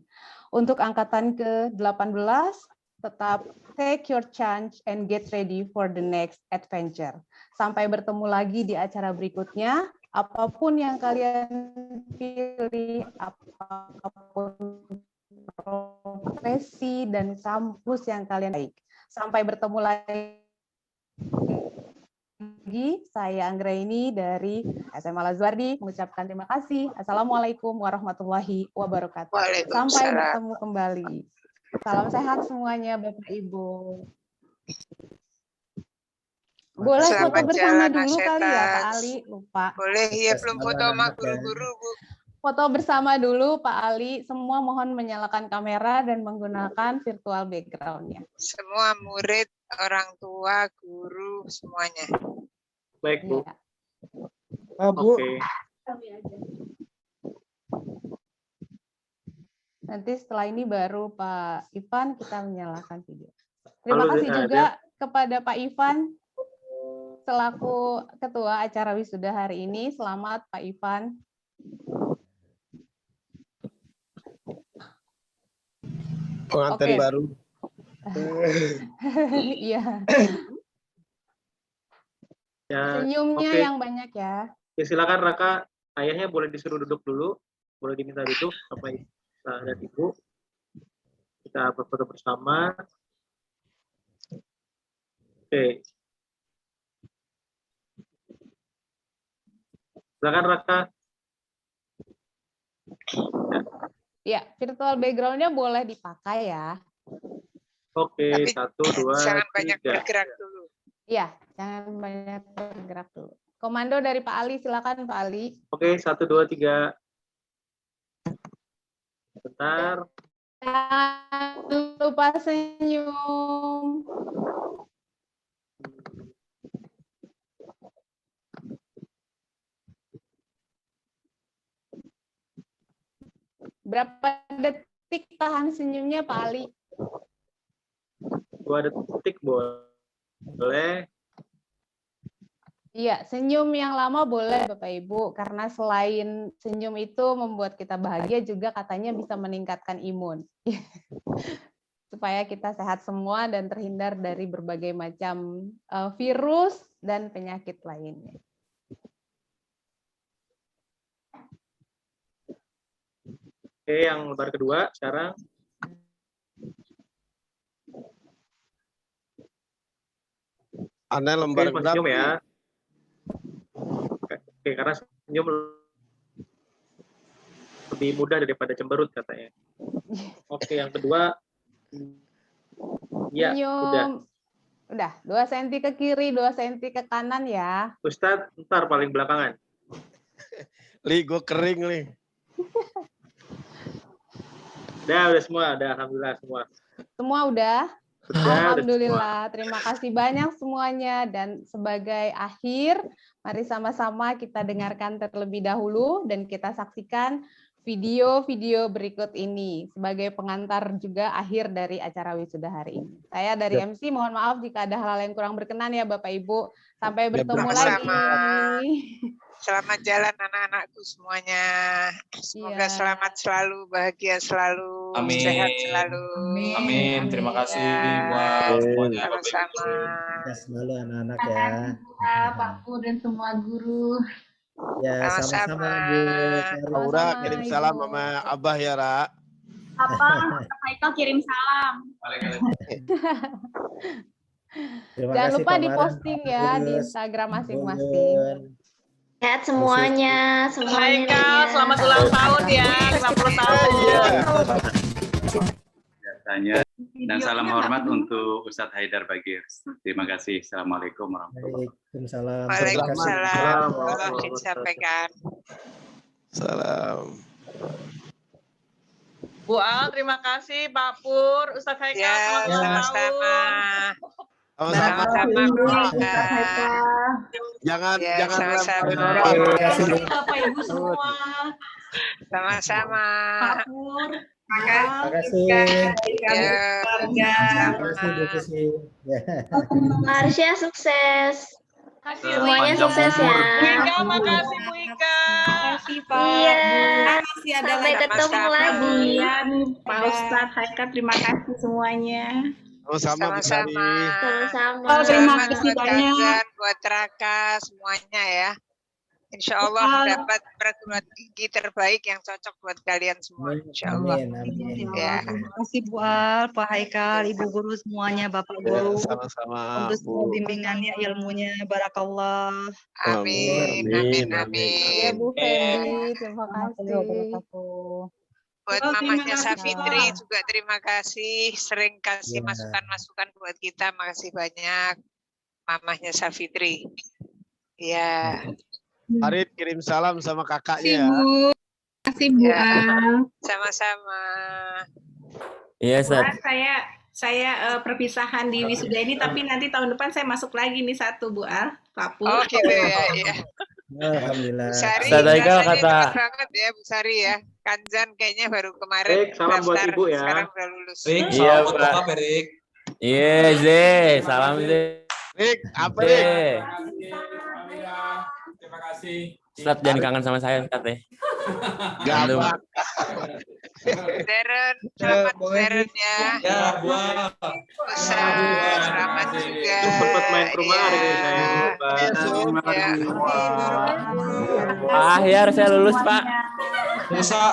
Speaker 1: Untuk angkatan ke-18, tetap take your chance and get ready for the next adventure. Sampai bertemu lagi di acara berikutnya. Apapun yang kalian pilih, apapun profesi dan kampus yang kalian baik. Sampai bertemu lagi. Saya Anggraini dari SMA Lazuardi mengucapkan terima kasih. Assalamualaikum warahmatullahi wabarakatuh. Sampai bertemu kembali. Salam sehat semuanya Bapak Ibu. Boleh foto bersama dulu kali ya Pak Ali, lupa.
Speaker 6: Boleh, ya belum foto sama guru-guru, Bu.
Speaker 1: Foto bersama dulu Pak Ali, semua mohon menyalakan kamera dan menggunakan virtual background-nya.
Speaker 6: Semua murid, orang tua, guru, semuanya.
Speaker 8: Baik, Bu.
Speaker 1: Ya.
Speaker 8: Bu. Oke.
Speaker 1: Nanti setelah ini baru Pak Ivan kita menyalakan video. Terima
Speaker 8: Halo,
Speaker 1: kasih juga kepada Pak Ivan selaku ketua acara wisuda hari ini. Selamat Pak Ivan.
Speaker 20: Pengantin baru.
Speaker 1: Iya.
Speaker 8: Ya,
Speaker 1: senyumnya
Speaker 8: oke.
Speaker 1: yang banyak ya.
Speaker 8: Ya, silakan Raka, ayahnya boleh disuruh duduk dulu, boleh diminta duduk sampai dan Ibu. Kita berfoto bersama. Oke. Silakan Raka.
Speaker 1: Ya, virtual background-nya boleh dipakai ya.
Speaker 8: Oke,
Speaker 6: Tapi
Speaker 8: 1, 2,
Speaker 6: jangan banyak
Speaker 8: 3.
Speaker 6: bergerak dulu.
Speaker 1: Iya, jangan banyak bergerak dulu. Komando dari Pak Ali, silakan Pak Ali.
Speaker 8: Oke, 1, 2, 3. Bentar.
Speaker 1: Jangan lupa senyum. Berapa detik tahan senyumnya Pak Ali?
Speaker 8: 2 detik boleh.
Speaker 1: Iya, senyum yang lama boleh Bapak Ibu, karena selain senyum itu membuat kita bahagia juga katanya bisa meningkatkan imun. Supaya kita sehat semua dan terhindar dari berbagai macam virus dan penyakit lainnya.
Speaker 8: Oke, yang lembar kedua sekarang.
Speaker 20: Anda lembar berapa?
Speaker 8: Senyum ya. Oke, karena senyum lebih mudah daripada cemberut katanya. Oke, yang kedua. Ya,
Speaker 1: senyum.
Speaker 8: udah.
Speaker 1: Udah, 2 cm ke kiri, 2 cm ke kanan ya.
Speaker 8: Ustadz, ntar paling belakangan.
Speaker 20: Li, gue kering, Li.
Speaker 8: Udah semua, alhamdulillah semua.
Speaker 1: Semua udah?
Speaker 8: Sudah
Speaker 1: Alhamdulillah, terima kasih banyak semuanya. Dan sebagai akhir, mari sama-sama kita dengarkan terlebih dahulu dan kita saksikan video-video berikut ini sebagai pengantar juga akhir dari acara wisuda hari ini. Saya dari MC mohon maaf jika ada hal-hal yang kurang berkenan ya Bapak Ibu. Sampai bertemu lagi.
Speaker 6: Selamat jalan anak-anakku semuanya. Semoga selamat selalu, bahagia selalu, sehat selalu.
Speaker 2: Amin. Terima kasih buat semuanya.
Speaker 6: Sama-sama.
Speaker 4: Selalu anak-anak ya.
Speaker 22: Pak Pu dan semua guru.
Speaker 4: Ya, sama-sama Bu.
Speaker 20: Aura kirim salam sama Abah ya, Ra.
Speaker 22: Apa? Haikal kirim salam.
Speaker 1: Jangan lupa diposting ya di Instagram masing-masing.
Speaker 16: Sehat semuanya,
Speaker 22: Haikal, selamat ulang tahun ya, 50 tahun.
Speaker 23: Biasanya. Dan salam hormat untuk Ustadz Haidar Bagir. Terima kasih. Assalamualaikum warahmatullahi wabarakatuh.
Speaker 6: Waalaikumsalam. Tolong disampaikan.
Speaker 20: Salam.
Speaker 22: Bu Al, terima kasih. Pak Pur, Ustadz Haikal, selamat ulang tahun.
Speaker 20: Sama-sama. Jangan
Speaker 22: Bapak Ibu semua.
Speaker 6: Sama-sama.
Speaker 22: Pak Pur.
Speaker 4: Terima kasih.
Speaker 16: Marsha sukses. Semuanya sukses ya.
Speaker 22: Ika, makasih Bu Ika. Makasih Pak.
Speaker 16: Iya.
Speaker 22: Sampai
Speaker 16: ketemu lagi.
Speaker 22: Pak Ustadz Haikal, terima kasih semuanya.
Speaker 6: Sama-sama.
Speaker 22: Terima kasih
Speaker 6: banyak buat Raka semuanya ya. Insya Allah dapat perguruan tinggi terbaik yang cocok buat kalian semua. Insya Allah. Ya.
Speaker 24: Terima kasih Bu Al, Pak Haikal, Ibu Guru semuanya, Bapak Guru.
Speaker 20: Sama-sama.
Speaker 24: Untuk semua bimbingannya, ilmunya, barakallah.
Speaker 6: Amin.
Speaker 1: Ya Bu Fendi, terima kasih.
Speaker 6: Buat mamahnya Safitri juga terima kasih. Sering kasih masukan-masukan buat kita. Makasih banyak. Mamahnya Safitri. Ya.
Speaker 20: Farid kirim salam sama kakaknya.
Speaker 22: Terima kasih Bu Al.
Speaker 6: Sama-sama.
Speaker 25: Iya, Ustaz.
Speaker 22: Saya perpisahan di wisuda ini, tapi nanti tahun depan saya masuk lagi nih satu Bu Al, Pak Pu.
Speaker 6: Oh gitu ya.
Speaker 4: Alhamdulillah.
Speaker 6: Bu Sari,
Speaker 25: Ustaz Haikal kata
Speaker 6: banget ya Bu Sari ya. Kanjan kayaknya baru kemarin
Speaker 8: salam buat Ibu ya.
Speaker 6: Sekarang udah lulus.
Speaker 25: Iya, Pak. Iya, Ze. Salam, Ze.
Speaker 20: Rik, apa Rik?
Speaker 2: Terima kasih.
Speaker 25: Ustaz jangan kangen sama saya, Ustaz ya.
Speaker 20: Gampang.
Speaker 6: Deren, selamat Deren ya.
Speaker 2: Ya, Bu.
Speaker 6: Selamat juga.
Speaker 8: Sempat main ke rumah hari ini saya.
Speaker 25: Terima kasih. Pak Ahyar, saya lulus, Pak.
Speaker 2: Musa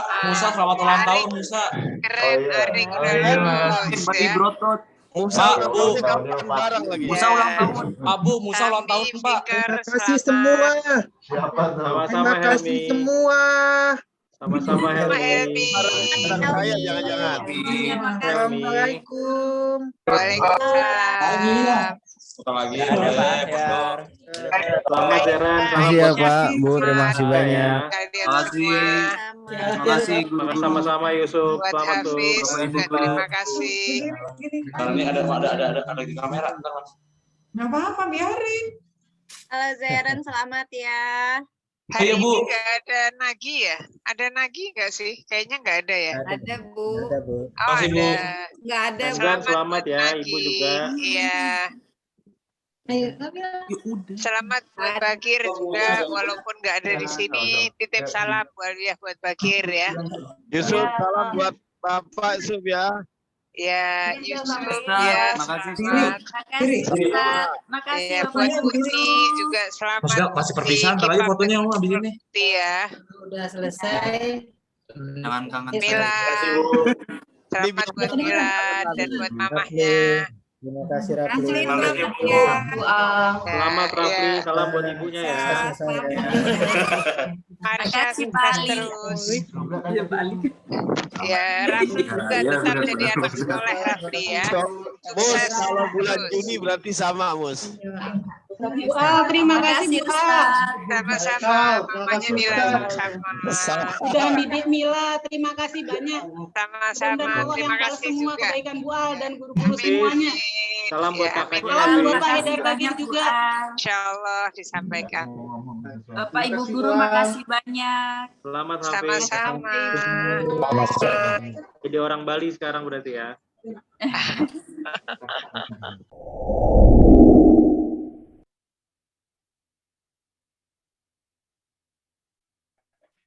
Speaker 2: selamat ulang tahun, Musa.
Speaker 6: Keren, Arik udah lulus ya.
Speaker 20: Musa
Speaker 2: Bu.
Speaker 20: bareng lagi.
Speaker 2: Musa ulang tahun. Pak Bu, Musa ulang tahun, Pak.
Speaker 6: Terima
Speaker 4: kasih semua.
Speaker 8: Sama-sama
Speaker 4: kasih
Speaker 8: Helmi.
Speaker 4: semua.
Speaker 8: Sama-sama Helmi.
Speaker 20: Saya jangan-jangan.
Speaker 4: Assalamualaikum.
Speaker 6: Waalaikumsalam.
Speaker 2: Sekali lagi.
Speaker 8: Selamat Deren.
Speaker 25: Makasih ya, Pak. Bu, terima kasih banyak.
Speaker 8: Terima kasih. Sama-sama Yusuf.
Speaker 6: Buat
Speaker 8: Selamat tuh.
Speaker 6: Hafiz juga terima kasih.
Speaker 2: Ini ada di kamera, bentar, Mas.
Speaker 22: Nggak apa-apa, biarin.
Speaker 9: Halo Zeren, selamat ya.
Speaker 6: Hari
Speaker 2: Iya, Bu.
Speaker 6: ini nggak ada Nagi ya? Ada Nagi nggak sih? Kayaknya nggak ada ya.
Speaker 24: Ada Bu.
Speaker 4: Ada Bu.
Speaker 6: Oh,
Speaker 2: Makasih, Bu.
Speaker 6: ada.
Speaker 24: Nggak ada Bu.
Speaker 8: Selamat ya,
Speaker 6: buat
Speaker 8: Ibu
Speaker 6: Nagi.
Speaker 8: juga.
Speaker 6: Iya. Selamat buat Bagir juga, walaupun nggak ada di sini. Titip salam buat Bagir ya.
Speaker 20: Yusuf, salam buat Bapak Yusuf ya.
Speaker 6: Ya, Yusuf ya.
Speaker 2: Makasih,
Speaker 6: Selamat.
Speaker 9: Makasih
Speaker 6: Ya,
Speaker 9: Bapak
Speaker 6: buat
Speaker 9: Ibu.
Speaker 6: Putri juga selamat.
Speaker 2: Mas, kasih perpisahan, ntar lagi fotonya mau habis ini.
Speaker 6: Ya.
Speaker 24: Udah selesai.
Speaker 2: Jangan kangen.
Speaker 6: Milan. Selamat buat Milan dan buat mamahnya.
Speaker 4: Terima kasih Rafli.
Speaker 8: Terima kasih Bu. Selamat Rafli, salam buat ibunya ya.
Speaker 6: Marsha sukses terus. Ya, Rafli juga tetap jadi anak soleh Rafli ya.
Speaker 20: Mus, kalau bulan Juni berarti sama, Mus.
Speaker 5: Bu Al, terima kasih Bu Al.
Speaker 6: Sama-sama, mamanya Mila sama.
Speaker 5: Udah didik Mila, terima kasih banyak.
Speaker 6: Sama-sama, terima kasih
Speaker 5: semua
Speaker 6: juga.
Speaker 5: kebaikan Bu Al dan guru-guru semuanya.
Speaker 8: Salam buat kakaknya.
Speaker 5: Salam Bapak Haidar Bagir juga.
Speaker 6: Insya Allah disampaikan.
Speaker 22: Bapak Ibu Guru, makasih banyak.
Speaker 8: Selamat Hafiz.
Speaker 6: Sama-sama.
Speaker 8: Jadi orang Bali sekarang berarti ya.